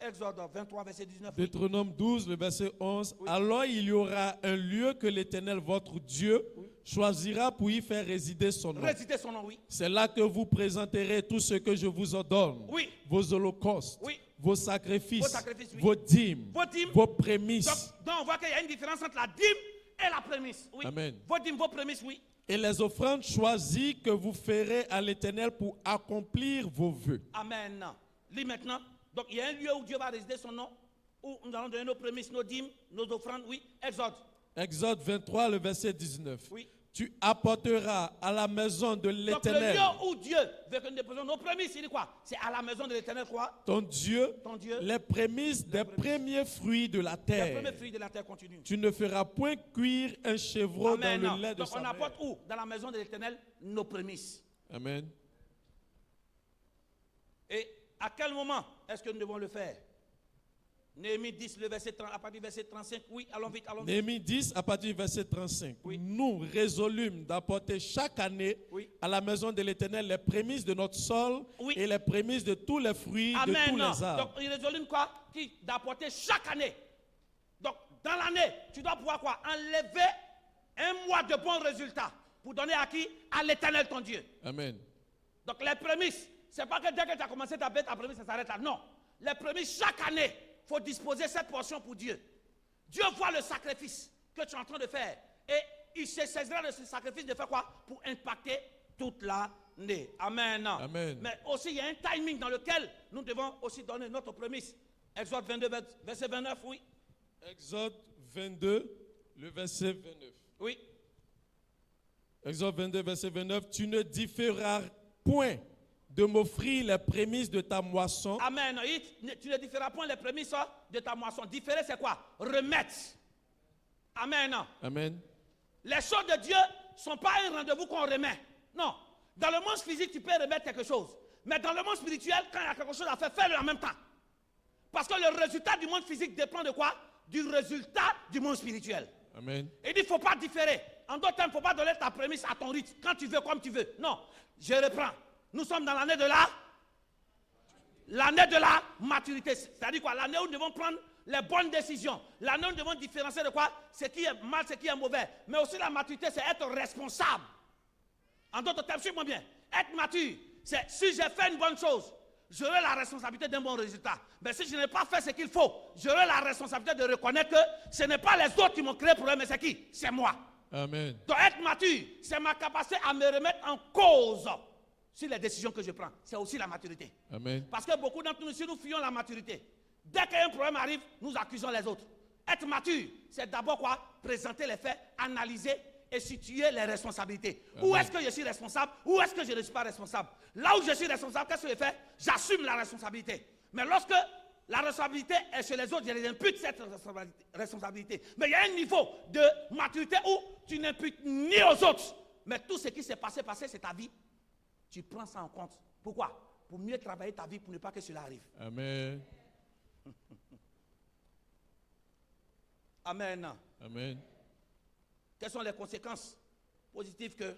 23, verset 19. Oui. Deutéronome 12, le verset 11. Oui. Alors il y aura un lieu que l'Éternel, votre Dieu, choisira pour y faire résider son nom. Résider son nom, oui. C'est là que vous présenterez tout ce que je vous ordonne. Oui. Vos holocaustes, Oui. vos sacrifices, Oui. vos dîmes, Vos dîmes. vos prémices. Donc on voit qu'il y a une différence entre la dîme et la prémisse. Oui. Amen. Vos dîmes, vos prémices, oui. Et les offrandes choisies que vous ferez à l'Éternel pour accomplir vos vœux. Amen. Lis maintenant. Donc il y a un lieu où Dieu va résider son nom, où nous allons donner nos prémices, nos dîmes, nos offrandes. Oui. Exode. Exode 23, le verset 19. Oui. Tu apporteras à la maison de Donc le l'Éternel, lieu où Dieu veut que nous déposions nos prémices, il dit quoi? C'est à la maison de l'Éternel quoi? ton Dieu, Dieu, les prémices des premiers fruits de la les terre. premiers fruits de la terre continuent. Tu ne feras point cuire un chevreau Amen. dans le lait de Donc sa on mère. apporte où? Dans la maison de l'Éternel, nos prémices. Amen. Et à quel moment est-ce que nous devons le faire? Néhémie 10, le verset 30, à partir du verset 35. Oui, allons vite, allons vite. Néhémie 10, à partir du verset 35. Oui. Nous résolûmes d'apporter chaque année Oui. à la maison de l'Éternel les prémices de notre sol Oui. et les prémices de tous les fruits de tous les arbres. Donc il résolue quoi? D'apporter chaque année. Donc dans l'année, tu dois pouvoir quoi? Enlever un mois de bons résultats pour donner à qui? À l'Éternel ton Dieu. Amen. Donc les prémices, c'est pas que dès que tu as commencé ta bête, ta prémisse, ça s'arrête là. Non. Les prémices, chaque année, il faut disposer cette portion pour Dieu. Dieu voit le sacrifice que tu es en train de faire. Et il se saisira de ce sacrifice de faire quoi? Pour impacter toute l'année. Amen. Amen. Mais aussi, il y a un timing dans lequel nous devons aussi donner notre prémisse. Exode 22, verset 29, oui. Exode 22, le verset 29. Oui. Exode 22, verset 29. Tu ne différeras point de m'offrir les prémices de ta moisson. Amen. Tu ne différeras point les prémices de ta moisson. Différer, c'est quoi? Remettre. Amen. Amen. Les choses de Dieu ne sont pas un rendez-vous qu'on remet. Non. Dans le monde physique, tu peux remettre quelque chose. Mais dans le monde spirituel, quand il y a quelque chose à faire, fais-le en même temps. Parce que le résultat du monde physique dépend de quoi? Du résultat du monde spirituel. Amen. Il dit, il ne faut pas différer. En d'autres termes, il ne faut pas donner ta prémisse à ton rythme, quand tu veux, comme tu veux. Non. Je reprends. Nous sommes dans l'année de la maturité. C'est-à-dire quoi? L'année où nous devons prendre les bonnes décisions. L'année où nous devons différencier de quoi? Ce qui est mal, ce qui est mauvais. Mais aussi la maturité, c'est être responsable. En d'autres termes, suis-moi bien. Être mature, c'est si j'ai fait une bonne chose, j'aurai la responsabilité d'un bon résultat. Mais si je n'ai pas fait ce qu'il faut, j'aurai la responsabilité de reconnaître que ce n'est pas les autres qui m'ont créé le problème, mais c'est qui? C'est moi. Amen. Donc être mature, c'est ma capacité à me remettre en cause sur les décisions que je prends. C'est aussi la maturité. Amen. Parce que beaucoup d'entre nous, si nous fuyons la maturité, dès qu'un problème arrive, nous accusons les autres. Être mature, c'est d'abord quoi? Présenter les faits, analyser et situer les responsabilités. Où est-ce que je suis responsable? Où est-ce que je ne suis pas responsable? Là où je suis responsable, qu'est-ce que je fais? J'assume la responsabilité. Mais lorsque la responsabilité est chez les autres, je les impute cette responsabilité. Mais il y a un niveau de maturité où tu n'imputes ni aux autres. Mais tout ce qui s'est passé, c'est ta vie. Tu prends ça en compte. Pourquoi? Pour mieux travailler ta vie, pour ne pas que cela arrive. Amen. Amen. Amen. Quelles sont les conséquences positives que,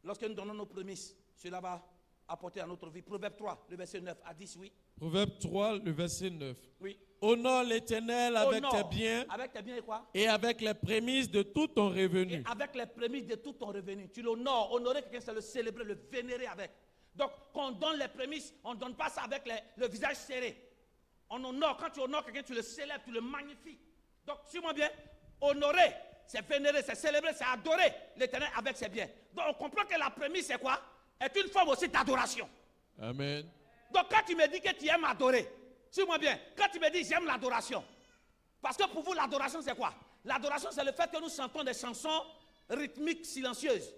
lorsque nous donnons nos prémices, cela va apporter à notre vie? Proverbe 3, le verset 9 à 10, oui. Proverbe 3, le verset 9. Oui. Honore l'Éternel avec tes biens. Avec tes biens et quoi? Et avec les prémices de tout ton revenu. Et avec les prémices de tout ton revenu. Tu l'honores. Honorer quelqu'un, c'est le célébrer, le vénérer avec. Donc, quand on donne les prémices, on ne donne pas ça avec le visage serré. On honore. Quand tu honores quelqu'un, tu le célèbres, tu le magnifies. Donc, suis-moi bien. Honorer, c'est vénérer, c'est célébrer, c'est adorer l'Éternel avec ses biens. Donc, on comprend que la prémisse, c'est quoi? Est une forme aussi d'adoration. Amen. Donc, quand tu me dis que tu aimes adorer, suis-moi bien. Quand tu me dis j'aime l'adoration, parce que pour vous, l'adoration, c'est quoi? L'adoration, c'est le fait que nous chantons des chansons rythmiques silencieuses.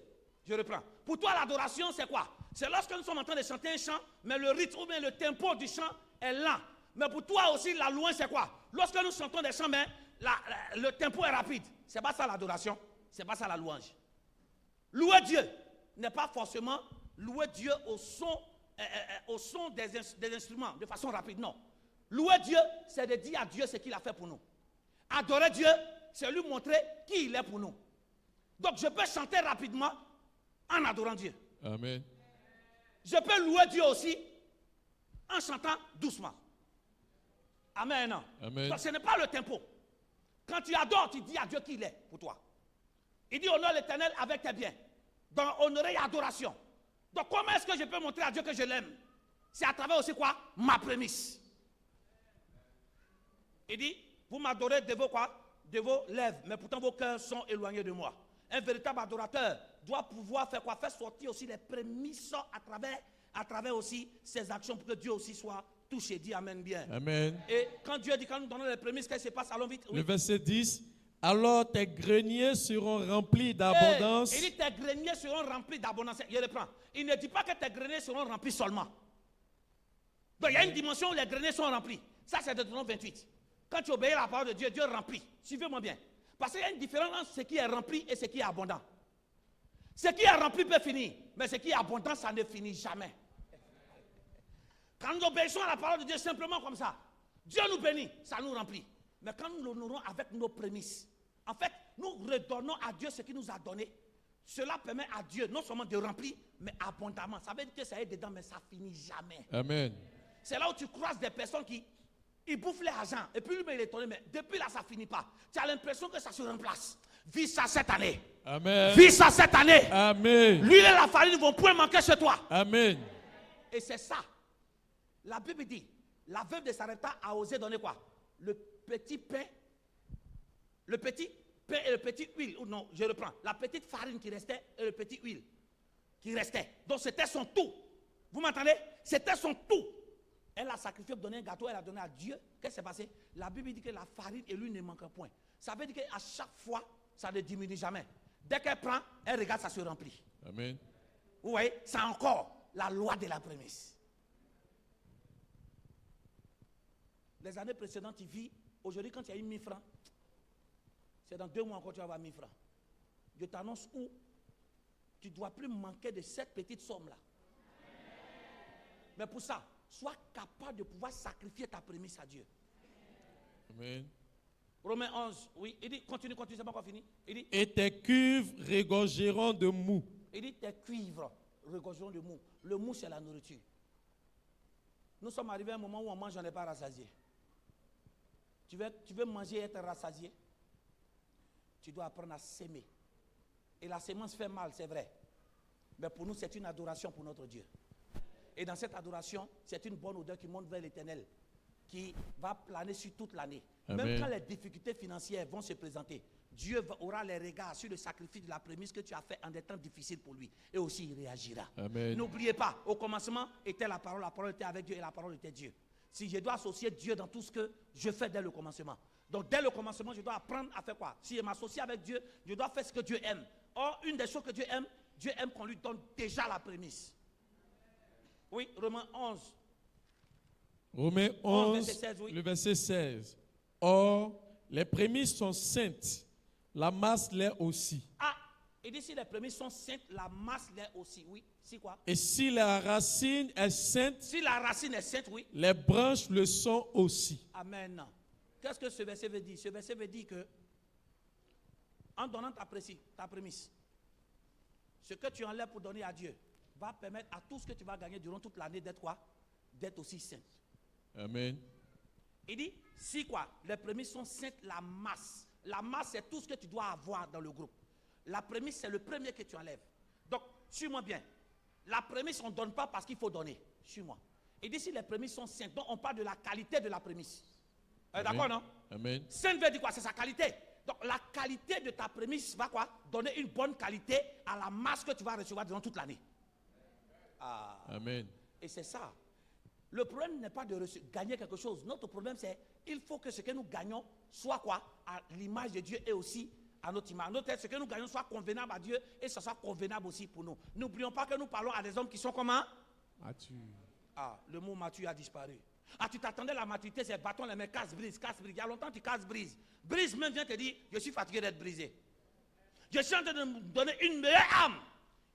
Je reprends. Pour toi, l'adoration, c'est quoi? C'est lorsque nous sommes en train de chanter un chant, mais le rythme ou bien le tempo du chant est lent. Mais pour toi aussi, la louange, c'est quoi? Lorsque nous chantons des chants, mais le tempo est rapide. C'est pas ça l'adoration, c'est pas ça la louange. Louer Dieu n'est pas forcément louer Dieu au son des instruments, de façon rapide, non. Louer Dieu, c'est de dire à Dieu ce qu'il a fait pour nous. Adorer Dieu, c'est lui montrer qui il est pour nous. Donc je peux chanter rapidement en adorant Dieu. Amen. Je peux louer Dieu aussi en chantant doucement. Amen. Amen. Donc ce n'est pas le tempo. Quand tu adores, tu dis à Dieu qui il est pour toi. Il dit honore l'Éternel avec tes biens. Donc honorer et adoration. Donc comment est-ce que je peux montrer à Dieu que je l'aime? C'est à travers aussi quoi? Ma prémisse. Il dit, vous m'adorez de vos quoi? De vos lèvres, mais pourtant vos cœurs sont éloignés de moi. Un véritable adorateur doit pouvoir faire quoi? Faire sortir aussi les prémices à travers aussi ses actions pour que Dieu aussi soit touché. Dis amen bien. Amen. Et quand Dieu dit, quand nous donnons les prémices, qu'est-ce qui se passe? Allons vite. Oui. Le verset 10. Alors tes greniers seront remplis d'abondance. Il dit tes greniers seront remplis d'abondance. Je reprends. Il ne dit pas que tes greniers seront remplis seulement. Donc il y a une dimension où les greniers sont remplis. Ça c'est Deutéronome 28. Quand tu obéis à la parole de Dieu, Dieu remplit. Suivez-moi bien. Parce qu'il y a une différence entre ce qui est rempli et ce qui est abondant. Ce qui est rempli peut finir, mais ce qui est abondant, ça ne finit jamais. Quand nous obéissons à la parole de Dieu simplement comme ça, Dieu nous bénit, ça nous remplit. Mais quand nous l'honorons avec nos prémices, en fait, nous redonnons à Dieu ce qu'il nous a donné. Cela permet à Dieu non seulement de remplir, mais abondamment. Ça veut dire que ça est dedans, mais ça finit jamais. Amen. C'est là où tu croises des personnes qui ils bouffent l'argent. Et puis lui, il est étonné, mais depuis là, ça ne finit pas. Tu as l'impression que ça se remplace. Vis ça cette année. Amen. Vis ça cette année. Amen. L'huile et la farine ne vont point manquer chez toi. Amen. Et c'est ça. La Bible dit, la veuve de Sarepta a osé donner quoi? Le petit pain. Le petit pain et le petit huile. Ou non, je reprends. La petite farine qui restait et le petit huile qui restait. Donc c'était son tout. Vous m'entendez? C'était son tout. Elle a sacrifié pour donner un gâteau, elle a donné à Dieu. Qu'est-ce qui s'est passé? La Bible dit que la farine et l'huile ne manquent point. Ça veut dire qu'à chaque fois, ça ne diminue jamais. Dès qu'elle prend, elle regarde, ça se remplit. Amen. Vous voyez, c'est encore la loi de la prémisse. Les années précédentes, tu vis. Aujourd'hui, quand tu as eu 1000 francs, c'est dans 2 mois encore que tu vas avoir 1000 francs. Je t'annonce où tu ne dois plus manquer de cette petite somme-là. Mais pour ça, sois capable de pouvoir sacrifier ta prémisse à Dieu. Amen. Romains 11, oui, il dit, continue, c'est pas encore fini. Il dit, et tes cuves regorgeront de mou. Il dit, tes cuivres regorgeront de mou. Le mou, c'est la nourriture. Nous sommes arrivés à un moment où on mange, on n'est pas rassasié. Tu veux manger et être rassasié? Tu dois apprendre à s'aimer. Et la sémence fait mal, c'est vrai. Mais pour nous, c'est une adoration pour notre Dieu. Et dans cette adoration, c'est une bonne odeur qui monte vers l'Éternel, qui va planer sur toute l'année. Même quand les difficultés financières vont se présenter, Dieu aura les regards sur le sacrifice de la prémisse que tu as fait en des temps difficiles pour lui. Et aussi, il réagira. N'oubliez pas, au commencement était la parole était avec Dieu et la parole était Dieu. Si je dois associer Dieu dans tout ce que je fais dès le commencement. Donc dès le commencement, je dois apprendre à faire quoi? Si je m'associe avec Dieu, je dois faire ce que Dieu aime. Or, une des choses que Dieu aime qu'on lui donne déjà la prémisse. Oui, Romains 11. Romains 11, verset 16, oui. le verset 16. Or, les prémices sont saintes, la masse l'est aussi. Ah, il dit si les prémices sont saintes, la masse l'est aussi. Oui, si quoi? Et si la racine est sainte, Si la racine est sainte, oui. les branches le sont aussi. Amen. Qu'est-ce que ce verset veut dire? Ce verset veut dire que, en donnant ta prémisse, ce que tu enlèves pour donner à Dieu va permettre à tout ce que tu vas gagner durant toute l'année d'être quoi? D'être aussi saint. Amen. Il dit, si quoi? Les prémices sont saintes, la masse. La masse, c'est tout ce que tu dois avoir dans le groupe. La prémisse, c'est le premier que tu enlèves. Donc, suis-moi bien. La prémisse, on ne donne pas parce qu'il faut donner. Suis-moi. Il dit, si les prémices sont saintes, donc on parle de la qualité de la prémisse. D'accord, non? Amen. Sainte veut dire quoi? C'est sa qualité. Donc, la qualité de ta prémisse va quoi? Donner une bonne qualité à la masse que tu vas recevoir durant toute l'année. Ah. Amen. Et c'est ça. Le problème n'est pas de gagner quelque chose. Notre problème, c'est il faut que ce que nous gagnons soit quoi? À l'image de Dieu et aussi à notre image. Ce que nous gagnons soit convenable à Dieu et ce soit convenable aussi pour nous. N'oublions pas que nous parlons à des hommes qui sont comment? Mature. Ah, le mot mature a disparu. Ah, tu t'attendais à la maturité, c'est bâton, les mains, casse-brise, casse-brise. Il y a longtemps, tu casses-brise. Brise même vient te dire, je suis fatigué d'être brisé. Je suis en train de me donner une meilleure âme.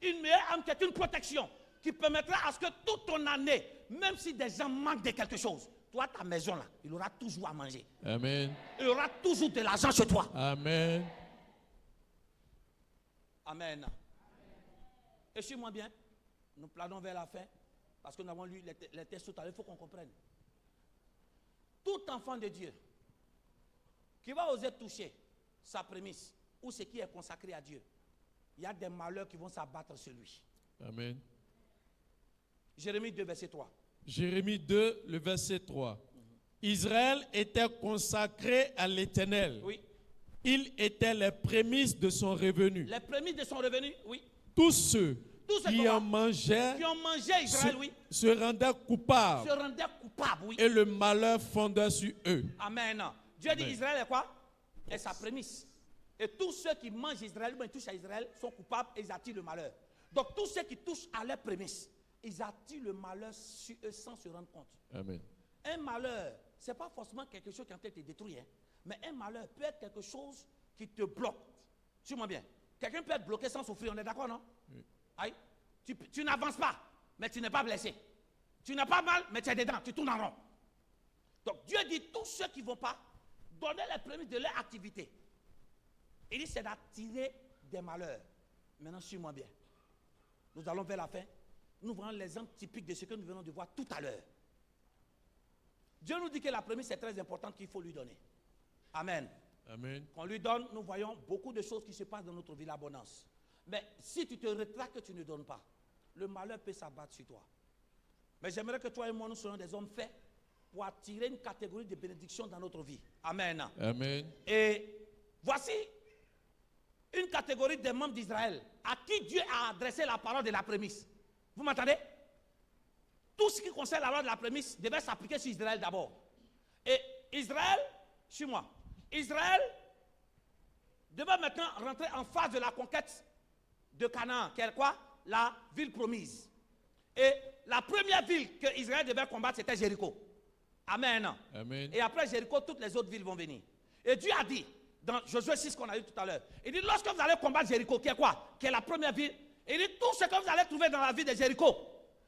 Une meilleure âme qui est une protection, qui permettra à ce que toute ton année, même si des gens manquent de quelque chose, toi, ta maison là, il aura toujours à manger. Amen. Il aura toujours de l'argent chez toi. Amen. Amen. Et suis-moi bien, nous planons vers la fin, parce que nous avons lu les textes tout à l'heure, il faut qu'on comprenne. Tout enfant de Dieu qui va oser toucher sa prémisse ou ce qui est consacré à Dieu, il y a des malheurs qui vont s'abattre sur lui. Amen. Jérémie 2, verset 3. Jérémie 2, le verset 3. Israël était consacré à l'Éternel. Oui. Il était les prémices de son revenu. Les prémices de son revenu, oui. Tous ceux qui en mangeaient, qui ont mangé Israël, oui, se rendaient coupables. se rendaient coupables, oui. Et le malheur fondait sur eux. Amen. Dieu dit Amen. Israël est quoi? Est sa prémisse. Et tous ceux qui mangent Israël, ils touchent à Israël, sont coupables et ils attirent le malheur. Donc tous ceux qui touchent à leur prémisse, ils attirent le malheur sur eux sans se rendre compte. Amen. Un malheur, ce n'est pas forcément quelque chose qui est en train de te détruire. Mais un malheur peut être quelque chose qui te bloque. Suis-moi bien. Quelqu'un peut être bloqué sans souffrir, on est d'accord, non? Oui. Aïe. Tu n'avances pas, mais tu n'es pas blessé. Tu n'as pas mal, mais tu es dedans, tu tournes en rond. Donc Dieu dit, tous ceux qui ne vont pas donner les prémices de leur activité, il dit c'est d'attirer des malheurs. Maintenant, suis-moi bien. Nous allons vers la fin. Nous voyons l'exemple typique de ce que nous venons de voir tout à l'heure. Dieu nous dit que la prémisse est très importante qu'il faut lui donner. Amen. Amen. Qu'on lui donne, nous voyons beaucoup de choses qui se passent dans notre vie, l'abondance. Mais si tu te rétractes que tu ne donnes pas, le malheur peut s'abattre sur toi. Mais j'aimerais que toi et moi, nous soyons des hommes faits pour attirer une catégorie de bénédiction dans notre vie. Amen. Amen. Et voici une catégorie des membres d'Israël à qui Dieu a adressé la parole de la prémisse. Vous m'entendez? Tout ce qui concerne la loi de la prémisse devait s'appliquer sur Israël d'abord. Et Israël, suis-moi, Israël devait maintenant rentrer en phase de la conquête de Canaan, qui est quoi? La ville promise. Et la première ville que Israël devait combattre, c'était Jéricho. Amen. Amen. Et après Jéricho, toutes les autres villes vont venir. Et Dieu a dit, dans Josué 6 qu'on a eu tout à l'heure, il dit, lorsque vous allez combattre Jéricho, qui est quoi? Qui est la première ville, il dit, tout ce que vous allez trouver dans la ville de Jéricho,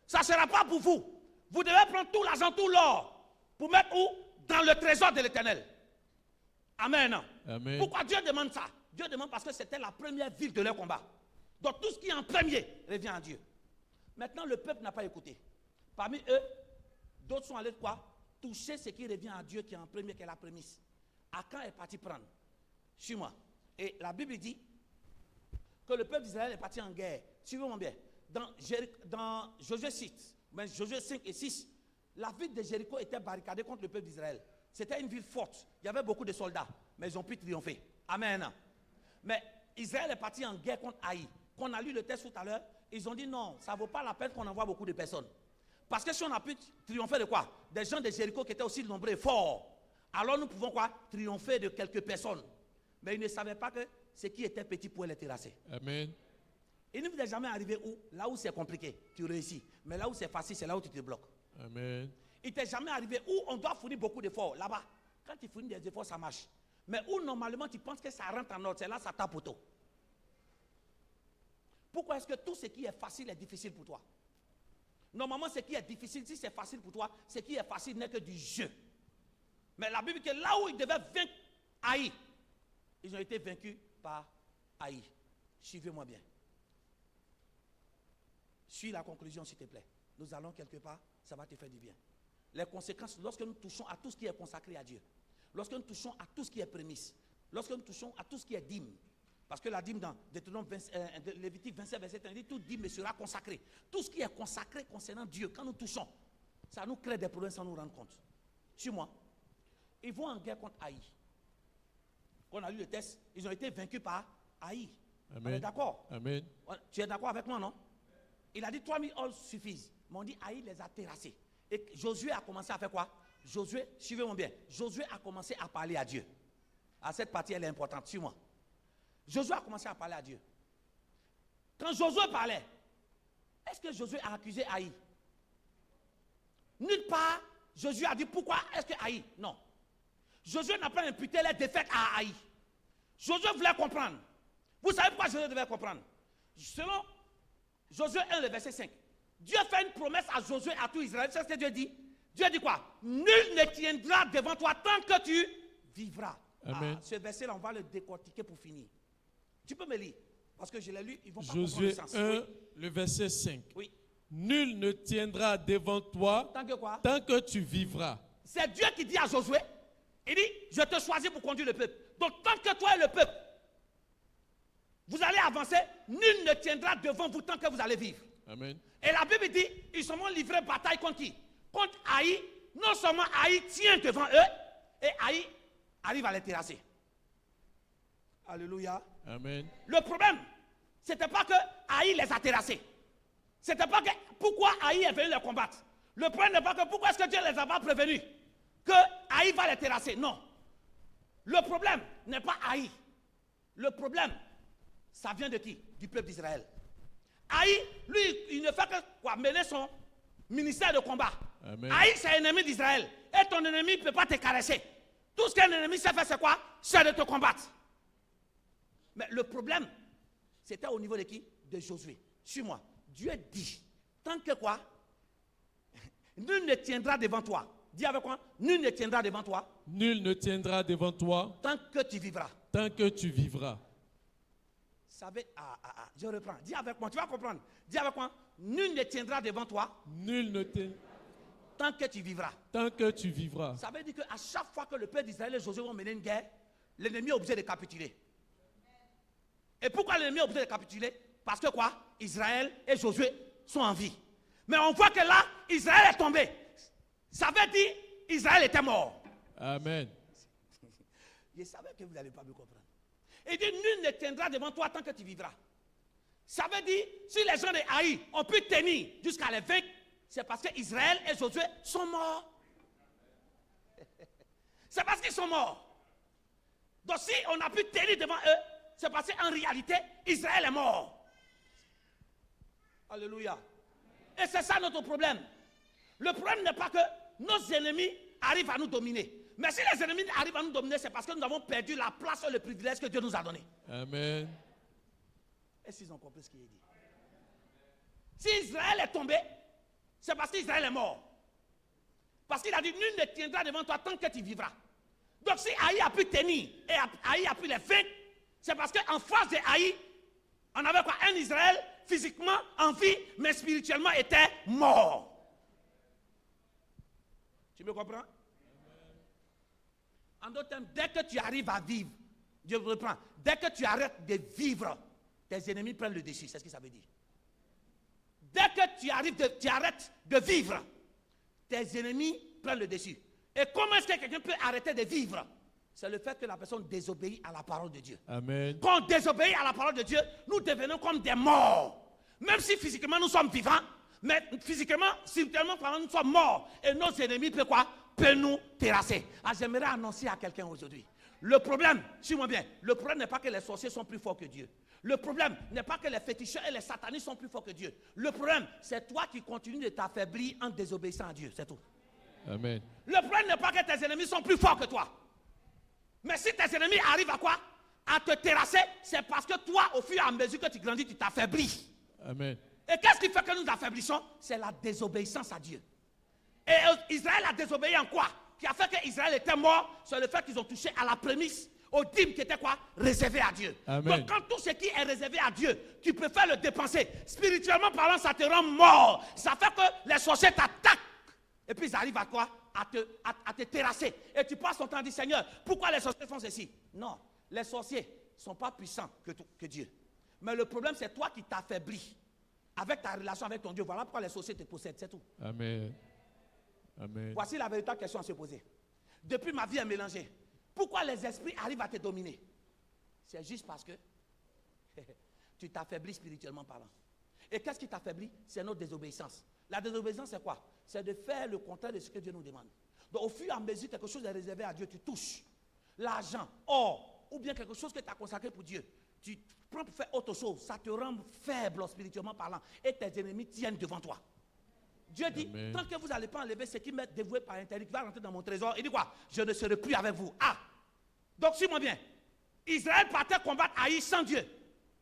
ça ne sera pas pour vous. Vous devez prendre tout l'argent, tout l'or, pour mettre où? Dans le trésor de l'Éternel. Amen. Amen. Pourquoi Dieu demande ça? Dieu demande parce que c'était la première ville de leur combat. Donc tout ce qui est en premier revient à Dieu. Maintenant, le peuple n'a pas écouté. Parmi eux, d'autres sont allés quoi? Toucher ce qui revient à Dieu qui est en premier, qui est la prémisse. Akan est parti prendre. Suis-moi. Et la Bible dit que le peuple d'Israël est parti en guerre. Suivez-moi bien. Dans Josué 6, mais Josué 5 et 6, la ville de Jéricho était barricadée contre le peuple d'Israël. C'était une ville forte. Il y avait beaucoup de soldats, mais ils ont pu triompher. Amen. Mais Israël est parti en guerre contre Haï. Quand on a lu le texte tout à l'heure, ils ont dit non, ça ne vaut pas la peine qu'on envoie beaucoup de personnes. Parce que si on a pu triompher de quoi? Des gens de Jéricho qui étaient aussi nombreux et forts. Alors nous pouvons quoi? Triompher de quelques personnes. Mais ils ne savaient pas que ce qui était petit pouvait les terrasser. Amen. Il ne vous est jamais arrivé où, là où c'est compliqué, tu réussis. Mais là où c'est facile, c'est là où tu te bloques. Amen. Il t'est jamais arrivé où on doit fournir beaucoup d'efforts, là-bas. Quand tu fournis des efforts, ça marche. Mais où normalement tu penses que ça rentre en ordre, c'est là ça tape au taux. Pourquoi est-ce que tout ce qui est facile est difficile pour toi? Normalement, ce qui est difficile, si c'est facile pour toi, ce qui est facile n'est que du jeu. Mais la Bible dit que là où ils devaient vaincre Haï, ils ont été vaincus par Haï. Suivez-moi bien. Suis la conclusion, s'il te plaît. Nous allons quelque part, ça va te faire du bien. Les conséquences, lorsque nous touchons à tout ce qui est consacré à Dieu, lorsque nous touchons à tout ce qui est prémisse, lorsque nous touchons à tout ce qui est dîme, parce que la dîme dans Lévitique 27, verset 1, dit tout dîme sera consacré. Tout ce qui est consacré concernant Dieu, quand nous touchons, ça nous crée des problèmes sans nous rendre compte. Suis-moi. Ils vont en guerre contre Haï. Quand on a lu le texte, ils ont été vaincus par Haï. On est d'accord? Amen. Tu es d'accord avec moi, non? Il a dit 3000 hommes suffisent. Mais on dit Haï les a terrassés. Et Josué a commencé à faire quoi? Josué, suivez-moi bien. Josué a commencé à parler à Dieu. À cette partie, elle est importante. Suis-moi. Josué a commencé à parler à Dieu. Quand Josué parlait, est-ce que Josué a accusé Haï? Nulle part, Josué a dit pourquoi est-ce que Haï? Non. Josué n'a pas imputé les défaites à Haï. Josué voulait comprendre. Vous savez pourquoi Josué devait comprendre? Selon Josué 1, le verset 5, Dieu fait une promesse à Josué, à tout Israël. C'est ce que Dieu dit. Dieu dit quoi? Nul ne tiendra devant toi tant que tu vivras. Amen. Ce verset-là, on va le décortiquer pour finir. Tu peux me lire? Parce que je l'ai lu, ils vont pas Josué comprendre le sens. 1, le verset 5. Oui. Nul ne tiendra devant toi Tant que quoi? tant que tu vivras. C'est Dieu qui dit à Josué, il dit, je te choisis pour conduire le peuple. Donc tant que toi et le peuple, vous allez avancer, nul ne tiendra devant vous tant que vous allez vivre. Amen. Et la Bible dit, ils seront livrés bataille contre qui? Contre Haï. Non seulement Haï tient devant eux, et Haï arrive à les terrasser. Alléluia. Amen. Le problème, ce n'était pas que Haï les a terrassés. Ce n'était pas que pourquoi Haï est venu les combattre. Le problème n'est pas que pourquoi est-ce que Dieu les a pas prévenus que Haï va les terrasser. Non. Le problème n'est pas Haï. Le problème, ça vient de qui? Du peuple d'Israël. Haï, lui, il ne fait que quoi? Mener son ministère de combat. Amen. Haï, c'est l'ennemi d'Israël. Et ton ennemi ne peut pas te caresser. Tout ce qu'un ennemi sait faire, c'est quoi? C'est de te combattre. Mais le problème, c'était au niveau de qui? De Josué. Suis-moi. Dieu dit, tant que quoi? Nul ne tiendra devant toi. Dis avec moi, nul ne tiendra devant toi. Nul ne tiendra devant toi tant que tu vivras. Tant que tu vivras. Savez, je reprends. Dis avec moi, tu vas comprendre. Dis avec moi, nul ne tiendra devant toi. Nul ne tiendra. Tant que tu vivras. Tant que tu vivras. Ça veut dire qu'à chaque fois que le peuple d'Israël et Josué vont mener une guerre, l'ennemi est obligé de capituler. Et pourquoi l'ennemi est obligé de capituler? Parce que quoi? Israël et Josué sont en vie. Mais on voit que là, Israël est tombé. Ça veut dire Israël était mort. Amen. Je savais que vous n'allez pas me comprendre. Il dit, nul ne tiendra devant toi tant que tu vivras. Ça veut dire, si les gens de Haï ont pu tenir jusqu'à les vaincre, c'est parce qu'Israël et Josué sont morts. C'est parce qu'ils sont morts. Donc si on a pu tenir devant eux, c'est parce qu'en réalité, Israël est mort. Alléluia. Et c'est ça notre problème. Le problème n'est pas que nos ennemis arrivent à nous dominer. Mais si les ennemis arrivent à nous dominer, c'est parce que nous avons perdu la place et le privilège que Dieu nous a donné. Amen. Est-ce qu'ils ont compris ce qu'il est dit? Si Israël est tombé, c'est parce qu'Israël est mort. Parce qu'il a dit, nul ne tiendra devant toi tant que tu vivras. Donc si Haï a pu tenir et Haï a pu les vaincre, c'est parce qu'en face de Haï, on avait quoi? Un Israël physiquement en vie, mais spirituellement était mort. Tu me comprends? En d'autres termes, dès que tu arrives à vivre, Dieu reprend, dès que tu arrêtes de vivre, tes ennemis prennent le dessus. C'est ce que ça veut dire. Dès que tu arrêtes de vivre, tes ennemis prennent le dessus. Et comment est-ce que quelqu'un peut arrêter de vivre? C'est le fait que la personne désobéit à la parole de Dieu. Amen. Quand on désobéit à la parole de Dieu, nous devenons comme des morts. Même si physiquement nous sommes vivants, mais physiquement, spirituellement, nous sommes morts. Et nos ennemis peuvent quoi? peut nous terrasser. Ah, j'aimerais annoncer à quelqu'un aujourd'hui. Le problème, suis-moi bien, le problème n'est pas que les sorciers sont plus forts que Dieu. Le problème n'est pas que les féticheurs et les satanistes sont plus forts que Dieu. Le problème, c'est toi qui continues de t'affaiblir en désobéissant à Dieu, c'est tout. Amen. Le problème n'est pas que tes ennemis sont plus forts que toi. Mais si tes ennemis arrivent à quoi? À te terrasser, c'est parce que toi, au fur et à mesure que tu grandis, tu t'affaiblis. Amen. Et qu'est-ce qui fait que nous affaiblissons? C'est la désobéissance à Dieu. Et Israël a désobéi en quoi? Qui a fait qu'Israël était mort, c'est le fait qu'ils ont touché à la prémisse, au dîme qui était quoi? Réservé à Dieu. Amen. Donc quand tout ce qui est réservé à Dieu, tu préfères le dépenser. Spirituellement parlant, ça te rend mort. Ça fait que les sorciers t'attaquent. Et puis ils arrivent à quoi? À te terrasser. Et tu passes ton temps à dire, Seigneur, pourquoi les sorciers font ceci? Non, les sorciers ne sont pas puissants que Dieu. Mais le problème, c'est toi qui t'affaiblis avec ta relation avec ton Dieu. Voilà pourquoi les sorciers te possèdent, c'est tout. Amen. Amen. Voici la véritable question à se poser. Depuis, ma vie est mélangée. Pourquoi les esprits arrivent à te dominer? C'est juste parce que tu t'affaiblis spirituellement parlant. Et qu'est-ce qui t'affaiblit? C'est notre désobéissance. La désobéissance, c'est quoi? C'est de faire le contraire de ce que Dieu nous demande. Donc, au fur et à mesure que quelque chose est réservé à Dieu, tu touches l'argent, or, ou bien quelque chose que tu as consacré pour Dieu. Tu prends pour faire autre chose. Ça te rend faible spirituellement parlant. Et tes ennemis tiennent devant toi. Dieu dit, Amen. tant que vous n'allez pas enlever ce qui m'est dévoué par interdit, qui va rentrer dans mon trésor, il dit quoi? Je ne serai plus avec vous. Ah! Donc, suis-moi bien. Israël partait combattre Haï sans Dieu.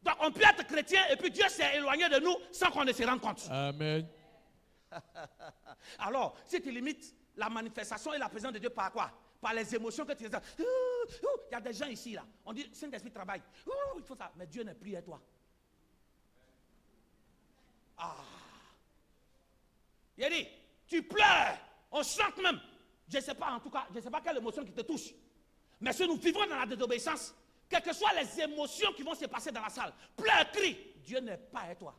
Donc, on peut être chrétien et puis Dieu s'est éloigné de nous sans qu'on ne se rende compte. Amen. Alors, si tu limites la manifestation et la présence de Dieu par quoi? Par les émotions que tu as. Il y a des gens ici, là. On dit, Saint-Esprit travaille. Il faut ça. Mais Dieu n'est plus à toi. Ah! Il a dit, tu pleures, on chante même. Je ne sais pas, en tout cas, je ne sais pas quelle émotion qui te touche. Mais si nous vivons dans la désobéissance, quelles que soient les émotions qui vont se passer dans la salle, pleure, crie, Dieu n'est pas avec toi.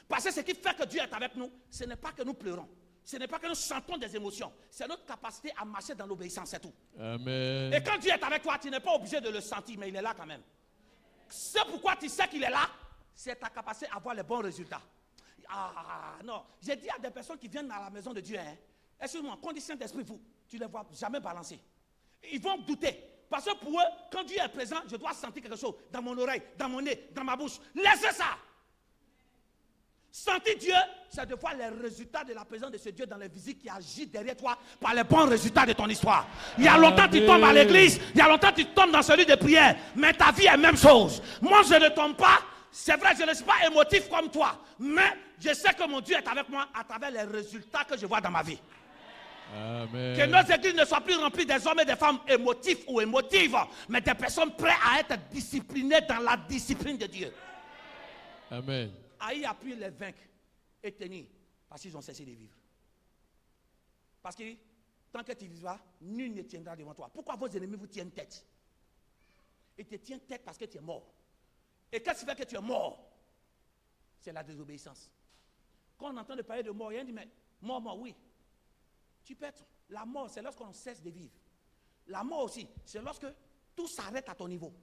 Parce que ce qui fait que Dieu est avec nous, ce n'est pas que nous pleurons. Ce n'est pas que nous chantons des émotions. C'est notre capacité à marcher dans l'obéissance, c'est tout. Amen. Et quand Dieu est avec toi, tu n'es pas obligé de le sentir, mais il est là quand même. C'est pourquoi tu sais qu'il est là, c'est ta capacité à avoir les bons résultats. Ah non, j'ai dit à des personnes qui viennent dans la maison de Dieu, hein, excuse-moi, condition d'esprit, tu ne les vois jamais balancer. Ils vont douter. Parce que pour eux, quand Dieu est présent, je dois sentir quelque chose dans mon oreille, dans mon nez, dans ma bouche. Laissez ça. Sentir Dieu, c'est de voir les résultats de la présence de ce Dieu dans les visites qui agit derrière toi par les bons résultats de ton histoire. Il y a longtemps tu tombes à l'église, il y a longtemps tu tombes dans celui de prière, mais ta vie est la même chose. Moi, je ne tombe pas. C'est vrai, je ne suis pas émotif comme toi, mais je sais que mon Dieu est avec moi à travers les résultats que je vois dans ma vie. Amen. Que nos églises ne soient plus remplies des hommes et des femmes émotifs ou émotives, mais des personnes prêtes à être disciplinées dans la discipline de Dieu. Amen. Haï a pu les vaincre et tenir parce qu'ils ont cessé de vivre. Parce que tant que tu vivras, nul ne tiendra devant toi. Pourquoi vos ennemis vous tiennent tête? Ils te tiennent tête parce que tu es mort. Et qu'est-ce qui fait que tu es mort? C'est la désobéissance. Quand on entend parler de mort, il y a un dit, mais mort, oui. Tu peux être. La mort, c'est lorsqu'on cesse de vivre. La mort aussi, c'est lorsque tout s'arrête à ton niveau.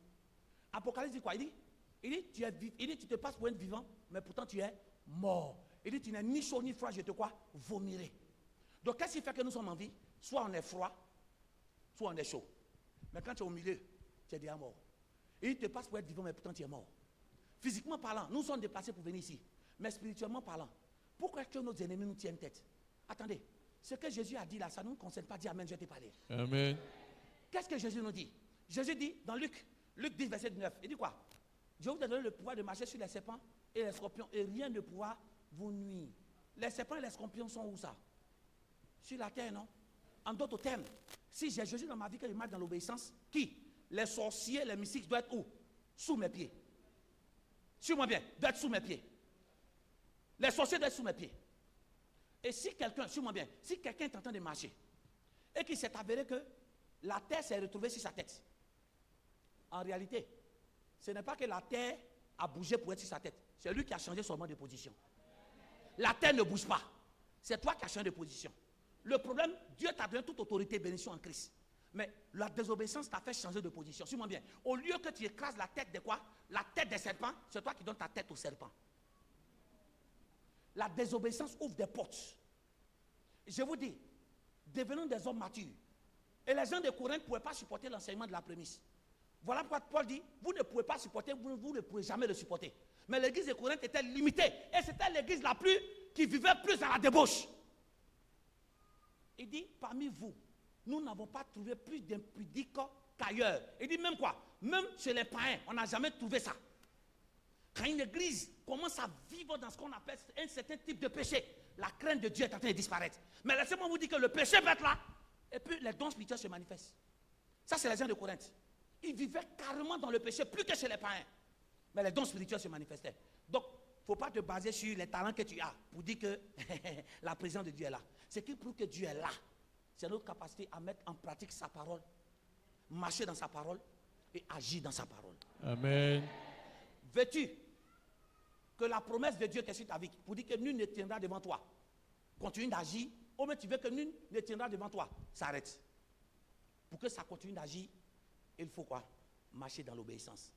Apocalypse dit quoi? Il dit, tu te passes pour être vivant, mais pourtant tu es mort. Il dit, tu n'es ni chaud ni froid, je te quoi? Vomirai. Donc qu'est-ce qui fait que nous sommes en vie? Soit on est froid, soit on est chaud. Mais quand tu es au milieu, tu es déjà mort. Il te passe pour être vivant, mais pourtant tu es mort. Physiquement parlant, nous sommes déplacés pour venir ici. Mais spirituellement parlant, pourquoi est-ce que nos ennemis nous tiennent tête? Attendez, ce que Jésus a dit là, ça ne nous concerne pas. Dis Amen, je vais te parler. Amen. Qu'est-ce que Jésus nous dit? Jésus dit dans Luc 10, verset 9, il dit quoi? Je vous ai donné le pouvoir de marcher sur les serpents et les scorpions, et rien ne pourra vous nuire. Les serpents et les scorpions sont où ça? Sur la terre, non? En d'autres termes, si j'ai Jésus dans ma vie, que je marche dans l'obéissance, qui? Les sorciers, les mystiques doivent être où? Sous mes pieds. Suis-moi bien, doivent être sous mes pieds. Les sorciers doivent être sous mes pieds. Et si quelqu'un, suis-moi bien, si quelqu'un est en train de marcher et qu'il s'est avéré que la terre s'est retrouvée sur sa tête, en réalité, ce n'est pas que la terre a bougé pour être sur sa tête. C'est lui qui a changé seulement de position. La terre ne bouge pas. C'est toi qui as changé de position. Le problème, Dieu t'a donné toute autorité et bénédiction en Christ. Mais la désobéissance t'a fait changer de position. Suis-moi bien. Au lieu que tu écrases la tête de quoi? La tête des serpents, c'est toi qui donnes ta tête aux serpents. La désobéissance ouvre des portes. Je vous dis, devenons des hommes matures. Et les gens de Corinthe ne pouvaient pas supporter l'enseignement de la prémisse. Voilà pourquoi Paul dit, vous ne pouvez pas supporter, vous ne pouvez jamais le supporter. Mais l'église de Corinthe était limitée. Et c'était l'église qui vivait plus à la débauche. Il dit, parmi vous, nous n'avons pas trouvé plus d'impudiques qu'ailleurs. Il dit même quoi? Même chez les païens, on n'a jamais trouvé ça. Quand une église commence à vivre dans ce qu'on appelle un certain type de péché, la crainte de Dieu est en train de disparaître. Mais laissez-moi vous dire que le péché va être là, et puis les dons spirituels se manifestent. Ça, c'est les gens de Corinthe. Ils vivaient carrément dans le péché, plus que chez les païens. Mais les dons spirituels se manifestaient. Donc, il ne faut pas te baser sur les talents que tu as pour dire que la présence de Dieu est là. Ce qui prouve que Dieu est là, c'est notre capacité à mettre en pratique sa parole, marcher dans sa parole et agir dans sa parole. Amen. Veux-tu que la promesse de Dieu est sur ta vie pour dire que nul ne tiendra devant toi? Continue d'agir. Ou même tu veux que nul ne tiendra devant toi? S'arrête. Pour que ça continue d'agir, il faut quoi? Marcher dans l'obéissance.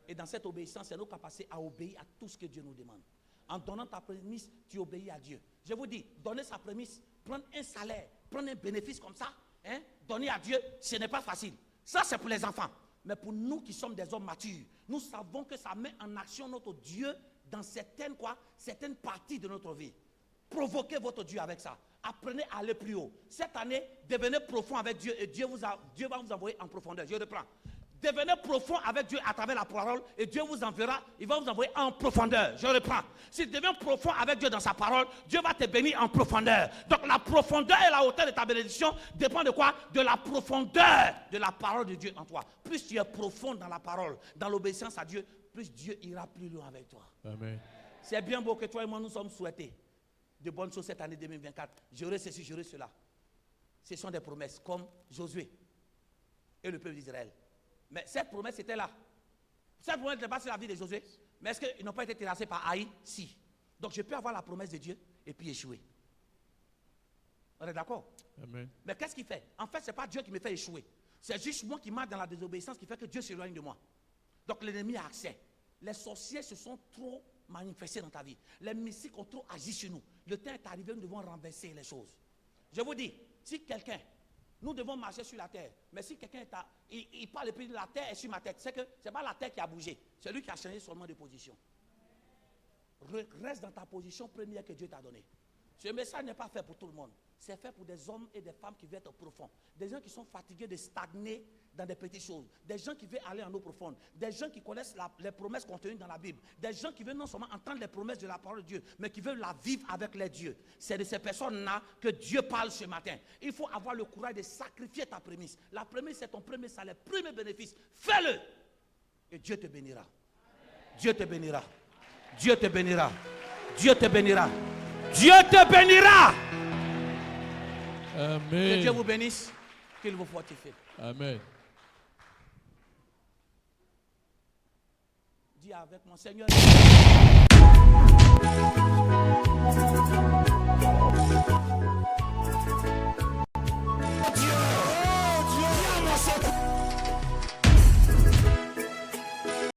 Et dans cette obéissance, c'est nos capacités à obéir à tout ce que Dieu nous demande. En donnant ta prémisse, tu obéis à Dieu. Je vous dis, donner sa prémisse, prendre un salaire, prendre un bénéfice comme ça, donner à Dieu, ce n'est pas facile. Ça, c'est pour les enfants. Mais pour nous qui sommes des hommes matures, nous savons que ça met en action notre Dieu dans certaines parties de notre vie. Provoquez votre Dieu avec ça. Apprenez à aller plus haut. Cette année, devenez profond avec Dieu et Dieu va vous envoyer en profondeur. Je reprends. Devenez profond avec Dieu à travers la parole et Dieu vous enverra, il va vous envoyer en profondeur. Je reprends. Si tu deviens profond avec Dieu dans sa parole, Dieu va te bénir en profondeur. Donc la profondeur et la hauteur de ta bénédiction dépend de quoi? De la profondeur de la parole de Dieu en toi. Plus tu es profond dans la parole, dans l'obéissance à Dieu, plus Dieu ira plus loin avec toi. Amen. C'est bien beau que toi et moi nous sommes souhaités de bonnes choses cette année 2024. J'aurai ceci, j'aurai cela. Ce sont des promesses comme Josué et le peuple d'Israël. Mais cette promesse était là. Cette promesse n'était pas sur la vie de Josué. Mais est-ce qu'ils n'ont pas été terrassés par Haï? Si. Donc je peux avoir la promesse de Dieu et puis échouer. On est d'accord? Amen. Mais qu'est-ce qu'il fait? En fait, ce n'est pas Dieu qui me fait échouer. C'est juste moi qui marche dans la désobéissance qui fait que Dieu s'éloigne de moi. Donc l'ennemi a accès. Les sorciers se sont trop manifestés dans ta vie. Les mystiques ont trop agi sur nous. Le temps est arrivé, nous devons renverser les choses. Je vous dis, si quelqu'un... Nous devons marcher sur la terre. Mais si quelqu'un il parle et puis la terre est sur ma tête, c'est que ce n'est pas la terre qui a bougé. C'est lui qui a changé seulement de position. Reste dans ta position première que Dieu t'a donnée. Ce message n'est pas fait pour tout le monde. C'est fait pour des hommes et des femmes qui veulent être profonds. Des gens qui sont fatigués de stagner dans des petites choses. Des gens qui veulent aller en eau profonde. Des gens qui connaissent les promesses contenues dans la Bible. Des gens qui veulent non seulement entendre les promesses de la parole de Dieu, mais qui veulent la vivre avec les dieux. C'est de ces personnes-là que Dieu parle ce matin. Il faut avoir le courage de sacrifier ta prémisse. La prémisse, c'est ton premier salaire, premier bénéfice. Fais-le. Et Dieu te bénira. Dieu te bénira. Dieu te bénira. Dieu te bénira. Dieu te bénira. Amen. Que Dieu vous bénisse, qu'il vous fortifie. Amen. Dis avec mon Seigneur.